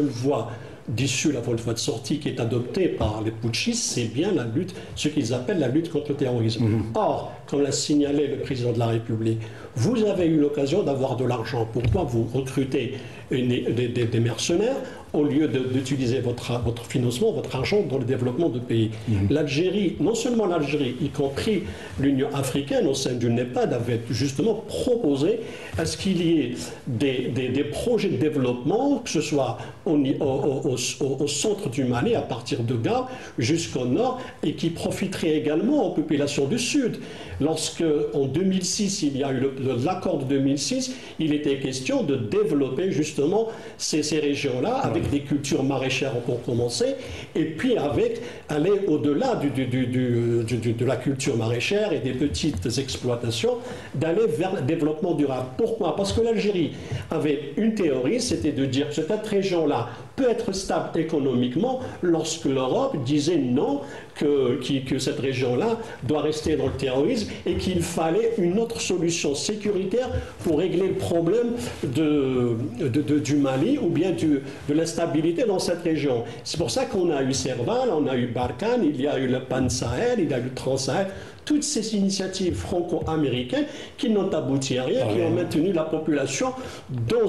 voie d'issue, la voie de sortie qui est adoptée par les putschistes, c'est bien la lutte, ce qu'ils appellent la lutte contre le terrorisme. Or, comme l'a signalé le président de la République, vous avez eu l'occasion d'avoir de l'argent. Pourquoi vous recrutez des mercenaires au lieu d'utiliser votre financement, votre argent dans le développement de pays? L'Algérie, non seulement l'Algérie, y compris l'Union africaine au sein du NEPAD, avait justement proposé à ce qu'il y ait des projets de développement, que ce soit au centre du Mali, à partir de Gao jusqu'au nord, et qui profiteraient également aux populations du sud. Lorsque, en 2006, il y a eu l'accord de 2006, il était question de développer justement ces régions-là avec des cultures maraîchères pour commencer, et puis aller au-delà de la culture maraîchère et des petites exploitations, d'aller vers le développement durable. Pourquoi? Parce que l'Algérie avait une théorie, c'était de dire que cette région-là peut être stable économiquement lorsque l'Europe disait non, que cette région-là doit rester dans le terrorisme et qu'il fallait une autre solution sécuritaire pour régler le problème du Mali ou bien de l'instabilité dans cette région. C'est pour ça qu'on a eu Serval, on a eu Barkhane, il y a eu le Pan Sahel, il y a eu le Trans-Sahel. Toutes ces initiatives franco-américaines qui n'ont abouti à rien, qui ont maintenu la population dans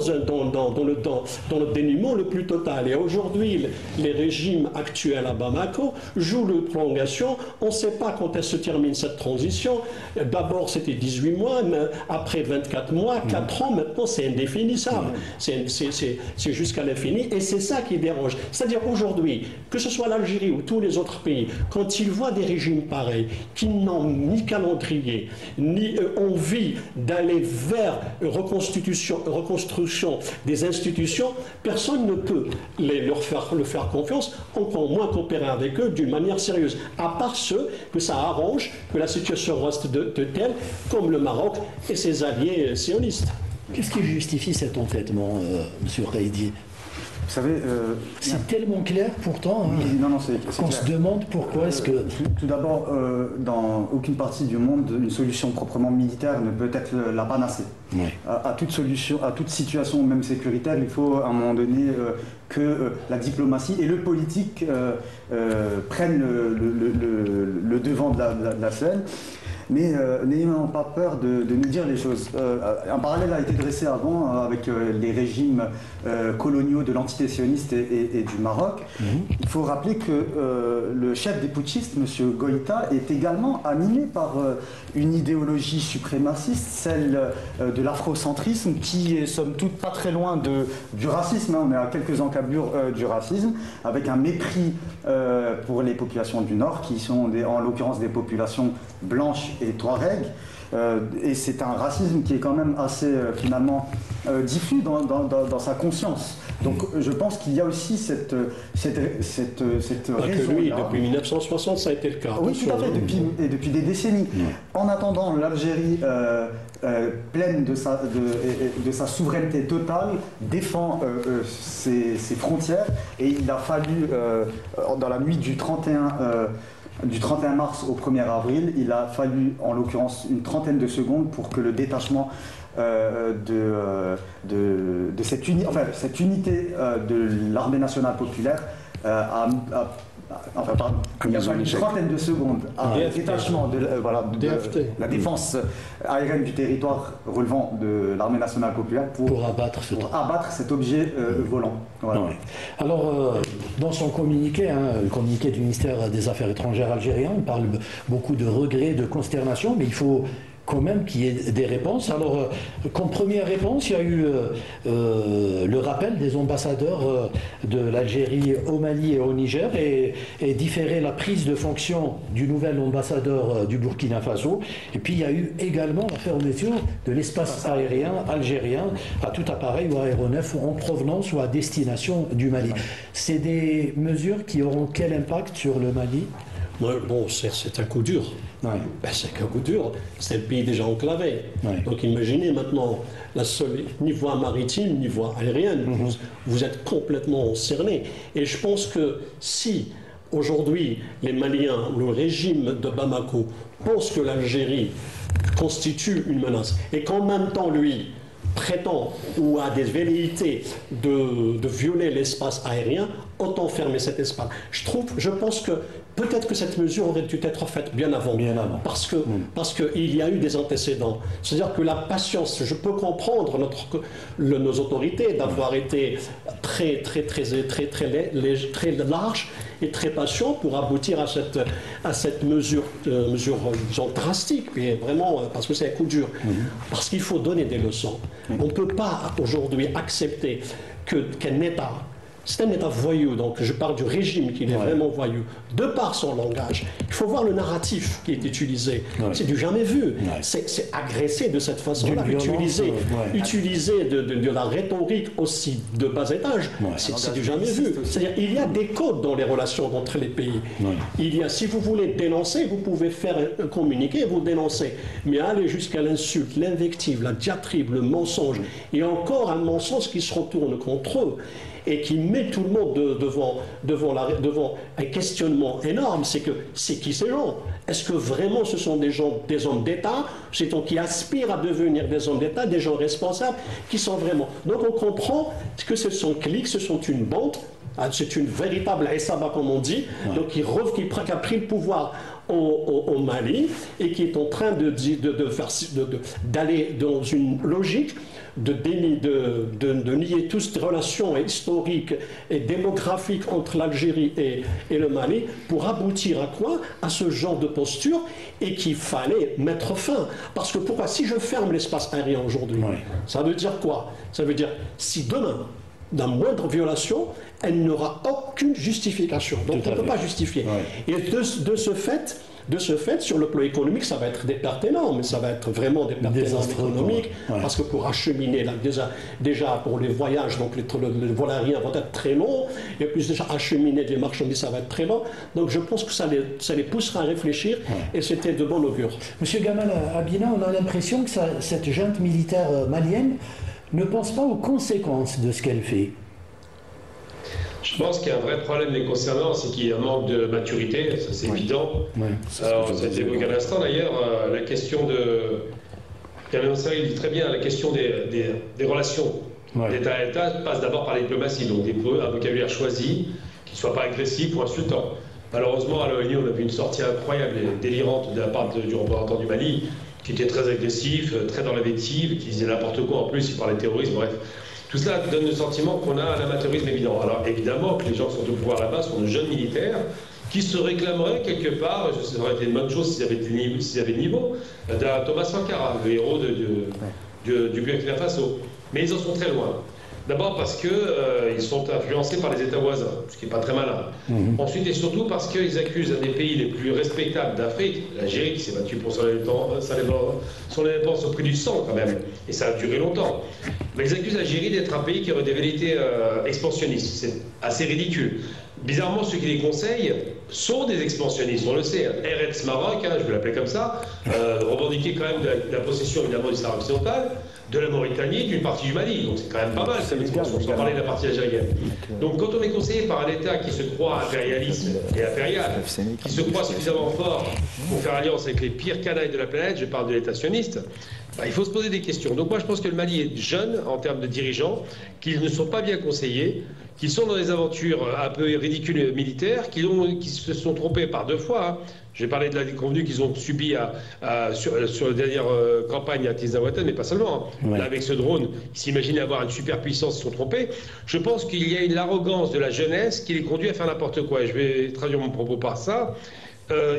le dénuement le plus total. Et aujourd'hui, les régimes actuels à Bamako jouent le prolongation. On ne sait pas quand elle se termine cette transition. D'abord, c'était 18 mois, mais après 24 mois, 4 ans, maintenant, c'est indéfinissable. C'est jusqu'à l'infini. Et c'est ça qui dérange. C'est-à-dire aujourd'hui, que ce soit l'Algérie ou tous les autres pays, quand ils voient des régimes pareils, qui n'ont ni calendrier, ni envie d'aller vers reconstruction des institutions, personne ne peut leur faire confiance, encore moins coopérer avec eux d'une manière sérieuse, à part ceux que ça arrange que la situation reste telle, comme le Maroc et ses alliés sionistes. Qu'est-ce qui justifie cet entêtement, M. Reidi? Vous savez, c'est tellement clair pourtant qu'on se demande pourquoi est-ce que... Tout d'abord, dans aucune partie du monde, une solution proprement militaire ne peut être la panacée. À toute solution, à toute situation, même sécuritaire, il faut à un moment donné que la diplomatie et le politique prennent le devant de la scène. Mais n'ayons pas peur de nous dire les choses. Un parallèle a été dressé avant avec les régimes coloniaux de l'entité sioniste et du Maroc. Il faut rappeler que le chef des putschistes, M. Goïta, est également animé par une idéologie suprémaciste, celle de l'afrocentrisme, qui est somme toute pas très loin du racisme. On est à quelques encablures du racisme, avec un mépris pour les populations du Nord, qui sont en l'occurrence des populations blanches et touareg, et c'est un racisme qui est quand même assez finalement diffus dans sa conscience. Donc je pense qu'il y a aussi cette raison. Lui, depuis 1960, ça a été le cas. Oui, tout à fait, depuis des décennies. En attendant, l'Algérie, pleine de sa souveraineté totale, défend ses frontières, et il a fallu, dans la nuit du 31 mars au 1er avril, il a fallu en l'occurrence une trentaine de secondes pour que le détachement de cette unité de l'armée nationale populaire il y a fallu une trentaine de secondes à un détachement de la défense aérienne du territoire relevant de l'armée nationale populaire pour abattre cet objet volant. Voilà. Alors, dans son communiqué, le communiqué du ministère des Affaires étrangères algérien, on parle beaucoup de regrets, de consternation, mais il faut quand même qu'il y ait des réponses. Alors, comme première réponse, il y a eu le rappel des ambassadeurs de l'Algérie au Mali et au Niger et différer la prise de fonction du nouvel ambassadeur du Burkina Faso. Et puis, il y a eu également la fermeture de l'espace aérien algérien à tout appareil ou aéronef en provenance ou à destination du Mali. C'est des mesures qui auront quel impact sur le Mali ? Bon, c'est un coup dur. Ouais. Ben, c'est un coup dur. C'est le pays déjà enclavé. Ouais. Donc imaginez maintenant, ni voie maritime, ni voie aérienne. Vous êtes complètement cerné. Et je pense que si aujourd'hui les Maliens, le régime de Bamako, pense que l'Algérie constitue une menace et qu'en même temps lui prétend ou a des velléités de violer l'espace aérien, autant fermer cet espace. Je pense que peut-être que cette mesure aurait dû être faite bien avant. Parce qu'il y a eu des antécédents. C'est-à-dire que la patience, je peux comprendre nos autorités d'avoir été très larges et très patients pour aboutir à cette mesure disons, drastique, et vraiment parce que c'est un coup dur. Parce qu'il faut donner des leçons. On ne peut pas aujourd'hui accepter qu'un État, c'est un État voyou, donc je parle du régime qui est vraiment voyou, de par son langage. Il faut voir le narratif qui est utilisé. C'est du jamais vu. C'est agressé de cette façon-là, utiliser de la rhétorique aussi de bas étage. C'est du jamais vu. C'est-à-dire il y a des codes dans les relations entre les pays. Il y a, si vous voulez dénoncer, vous pouvez faire un communiqué, vous dénoncez. Mais aller jusqu'à l'insulte, l'invective, la diatribe, le mensonge, et encore un mensonge qui se retourne contre eux, et qui met tout le monde devant un questionnement énorme, c'est qui ces gens? Est-ce que vraiment ce sont des hommes d'État, qui aspirent à devenir des hommes d'État, des gens responsables, qui sont vraiment... Donc on comprend que ce sont clics, ce sont une bande, c'est une véritable Essaba comme on dit, donc qui a pris le pouvoir au Mali et qui est en train d'aller dans une logique de nier toutes ces relations historiques et démographiques entre l'Algérie et le Mali pour aboutir à quoi? À ce genre de posture, et qu'il fallait mettre fin. Parce que pourquoi? Si je ferme l'espace aérien aujourd'hui, ça veut dire quoi? Ça veut dire si demain, dans moindre violation, elle n'aura aucune justification. Donc on ne peut pas justifier. Et de ce fait, sur le plan économique, ça va être des pertes énormes. Ça va être vraiment des pertes énormes économiques. Parce que pour acheminer, déjà pour les voyages, donc les vols aériens vont être très longs. Et puis déjà acheminer des marchandises, ça va être très long. Donc je pense que ça les poussera à réfléchir. Et c'était de bon augure. Monsieur Gamal Abina, on a l'impression que cette junte militaire malienne ne pense pas aux conséquences de ce qu'elle fait. Je pense qu'il y a un vrai problème les concernant, c'est qu'il y a un manque de maturité, ça c'est évident. Alors, ça a été évoqué à l'instant d'ailleurs, la question de... Il dit très bien, la question des relations d'État à État passe d'abord par la diplomatie, donc un vocabulaire choisi, qui ne soit pas agressif ou insultant. Malheureusement, à l'ONU, on a vu une sortie incroyable et délirante de la part du représentant du Mali, qui était très agressif, très dans l'invective, qui disait n'importe quoi en plus, il parlait de terrorisme, bref. Tout cela donne le sentiment qu'on a un amateurisme évident. Alors évidemment que les gens qui sont au pouvoir là-bas sont de jeunes militaires qui se réclameraient quelque part, ça aurait été une bonne chose s'ils avaient le niveau, d'un Thomas Sankara, le héros du Burkina Faso. Mais ils en sont très loin. D'abord parce qu'ils sont influencés par les États voisins, ce qui n'est pas très malin. Ensuite et surtout parce qu'ils accusent un des pays les plus respectables d'Afrique, l'Algérie, qui s'est battue pour son indépendance au prix du sang quand même, et ça a duré longtemps. Mais ils accusent l'Algérie d'être un pays qui aurait des velléités expansionnistes. C'est assez ridicule. Bizarrement, ceux qui les conseillent sont des expansionnistes, on le sait. Eretz Maroc, je vais l'appeler comme ça, revendiquer quand même de la possession évidemment du Sahara occidental, de la Mauritanie, d'une partie du Mali. Donc c'est quand même pas mal, cette expansion, sans parler de la partie algérienne. Donc quand on est conseillé par un État qui se croit impérialiste et impérial, qui se croit suffisamment fort pour faire alliance avec les pires canailles de la planète, je parle de l'État sioniste, il faut se poser des questions. Donc moi je pense que le Mali est jeune en termes de dirigeants, qu'ils ne sont pas bien conseillés, qu'ils sont dans des aventures un peu ridicules militaires, qui se sont trompés par 2 fois. J'ai parlé de la déconvenue qu'ils ont subie sur la dernière campagne à Tiznawatan, mais pas seulement. Là, avec ce drone, ils s'imaginaient avoir une superpuissance, ils se sont trompés. Je pense qu'il y a l'arrogance de la jeunesse qui les conduit à faire n'importe quoi. Et je vais traduire mon propos par ça.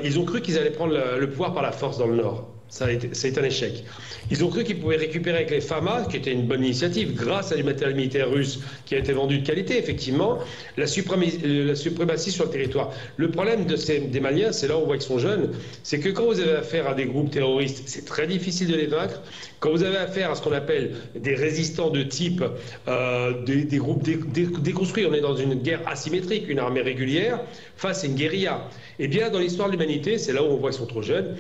Ils ont cru qu'ils allaient prendre le pouvoir par la force dans le Nord. Ça a été un échec. Ils ont cru qu'ils pouvaient récupérer avec les FAMA, qui était une bonne initiative, grâce à du matériel militaire russe qui a été vendu de qualité, effectivement, la suprématie sur le territoire. Le problème des Maliens, c'est là où on voit qu'ils sont jeunes, c'est que quand vous avez affaire à des groupes terroristes, c'est très difficile de les vaincre. Quand vous avez affaire à ce qu'on appelle des résistants de type des groupes déconstruits, on est dans une guerre asymétrique, une armée régulière face à une guérilla. Eh bien, dans l'histoire de l'humanité, c'est là où on voit qu'ils sont trop jeunes.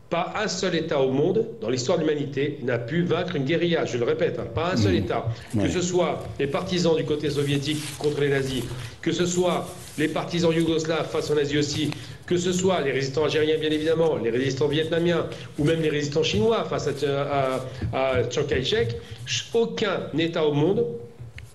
Pas un seul État au monde, dans l'histoire de l'humanité, n'a pu vaincre une guérilla. Je le répète, hein, pas un seul État. Que ce soit les partisans du côté soviétique contre les nazis, que ce soit les partisans yougoslaves face aux nazis aussi, que ce soit les résistants algériens, bien évidemment, les résistants vietnamiens, ou même les résistants chinois face à Chiang Kai-shek, aucun État au monde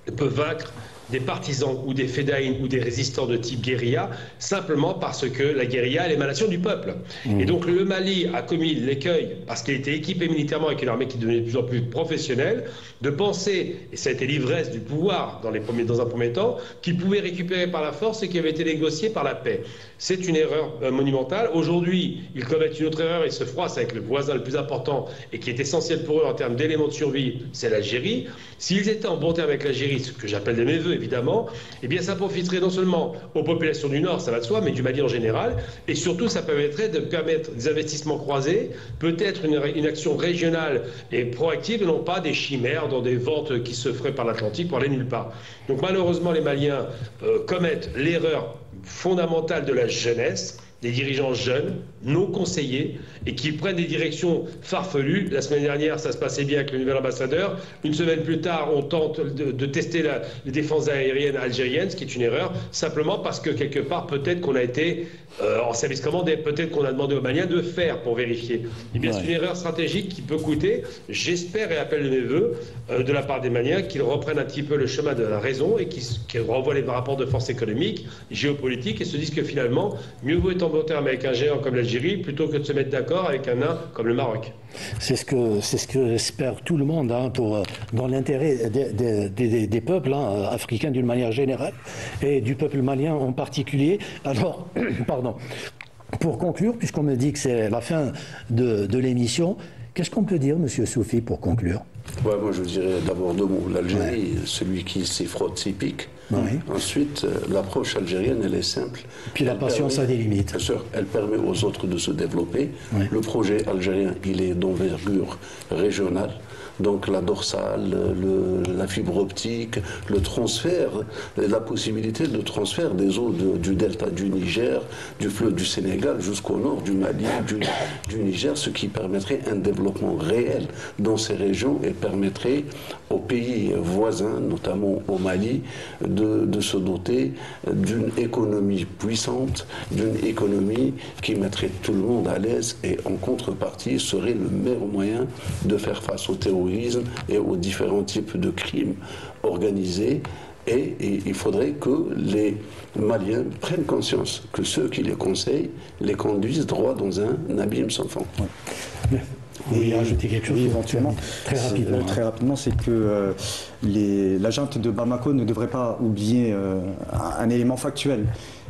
ne peut vaincre des partisans ou des fédéines ou des résistants de type guérilla, simplement parce que la guérilla est l'émanation du peuple. Et donc le Mali a commis l'écueil, parce qu'il était équipé militairement avec une armée qui devenait de plus en plus professionnelle, de penser, et ça a été l'ivresse du pouvoir dans un premier temps, qu'il pouvait récupérer par la force et qui avait été négocié par la paix. C'est une erreur monumentale. Aujourd'hui, ils commettent une autre erreur, ils se froissent avec le voisin le plus important et qui est essentiel pour eux en termes d'éléments de survie, c'est l'Algérie. S'ils étaient en bon terme avec l'Algérie, ce que j'appelle de mes voeux évidemment, eh bien ça profiterait non seulement aux populations du Nord, ça va de soi, mais du Mali en général, et surtout ça permettrait de permettre des investissements croisés, peut-être une action régionale et proactive, et non pas des chimères dans des ventes qui se feraient par l'Atlantique pour aller nulle part. Donc malheureusement les Maliens commettent l'erreur fondamentale de la jeunesse, des dirigeants jeunes, non conseillés, et qui prennent des directions farfelues. La semaine dernière, ça se passait bien avec le nouvel ambassadeur. Une semaine plus tard, on tente de tester les défenses aériennes algériennes, ce qui est une erreur, simplement parce que quelque part, peut-être qu'on a été en service commandé, peut-être qu'on a demandé aux Maliens de faire pour vérifier. Eh bien, c'est une erreur stratégique qui peut coûter. J'espère et appelle de mes voeux de la part des Maliens qu'ils reprennent un petit peu le chemin de la raison et qu'ils renvoient les rapports de force économique, géopolitique, et se disent que finalement, mieux vaut être en bon terme avec un géant comme l'Algérie plutôt que de se mettre d'accord avec un nain comme le Maroc. C'est ce que espère tout le monde, hein, dans l'intérêt des peuples africains d'une manière générale et du peuple malien en particulier. Alors, pardon, pour conclure, puisqu'on me dit que c'est la fin de l'émission, qu'est-ce qu'on peut dire, Monsieur Soufi, pour conclure? Ouais, moi je dirais d'abord deux mots. L'Algérie, celui qui s'y frotte s'y pique. Ensuite, l'approche algérienne, elle est simple. Puis la patience a des limites. Bien sûr, elle permet aux autres de se développer. Le projet algérien, il est d'envergure régionale. Donc la dorsale, la fibre optique, le transfert, la possibilité de transfert des eaux du delta du Niger, du fleuve du Sénégal jusqu'au nord du Mali, du Niger, ce qui permettrait un développement réel dans ces régions et permettrait aux pays voisins, notamment au Mali, de se doter d'une économie puissante, d'une économie qui mettrait tout le monde à l'aise et en contrepartie serait le meilleur moyen de faire face au terrorisme et aux différents types de crimes organisés. Et il faudrait que les Maliens prennent conscience que ceux qui les conseillent les conduisent droit dans un abîme sans fond. Oui, rajouter quelque chose éventuellement. Très rapidement, c'est que la junte de Bamako ne devrait pas oublier un élément factuel.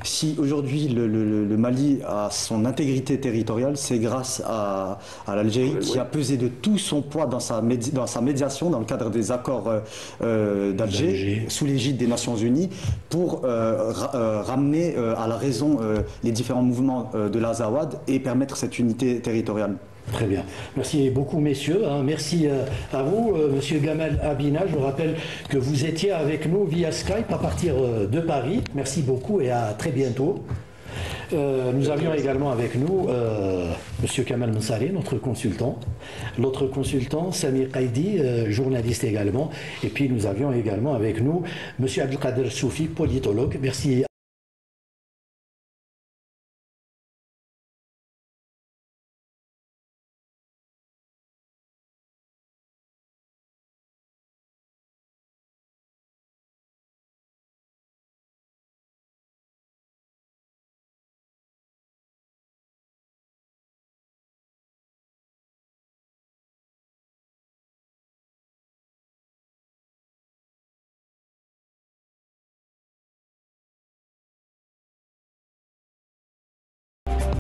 Si aujourd'hui le Mali a son intégrité territoriale, c'est grâce à l'Algérie qui a pesé de tout son poids dans sa médiation dans le cadre des accords d'Alger, sous l'égide des Nations Unies, pour ramener à la raison les différents mouvements de l'Azawad et permettre cette unité territoriale. Très bien. Merci beaucoup, messieurs. Merci à vous, Monsieur Gamal Abina. Je vous rappelle que vous étiez avec nous via Skype à partir de Paris. Merci beaucoup et à très bientôt. Nous avions également avec nous Monsieur Kamal Moussari, notre consultant. L'autre consultant, Samir Qaidi, journaliste également. Et puis nous avions également avec nous Monsieur Abdelkader Soufi, politologue. Merci.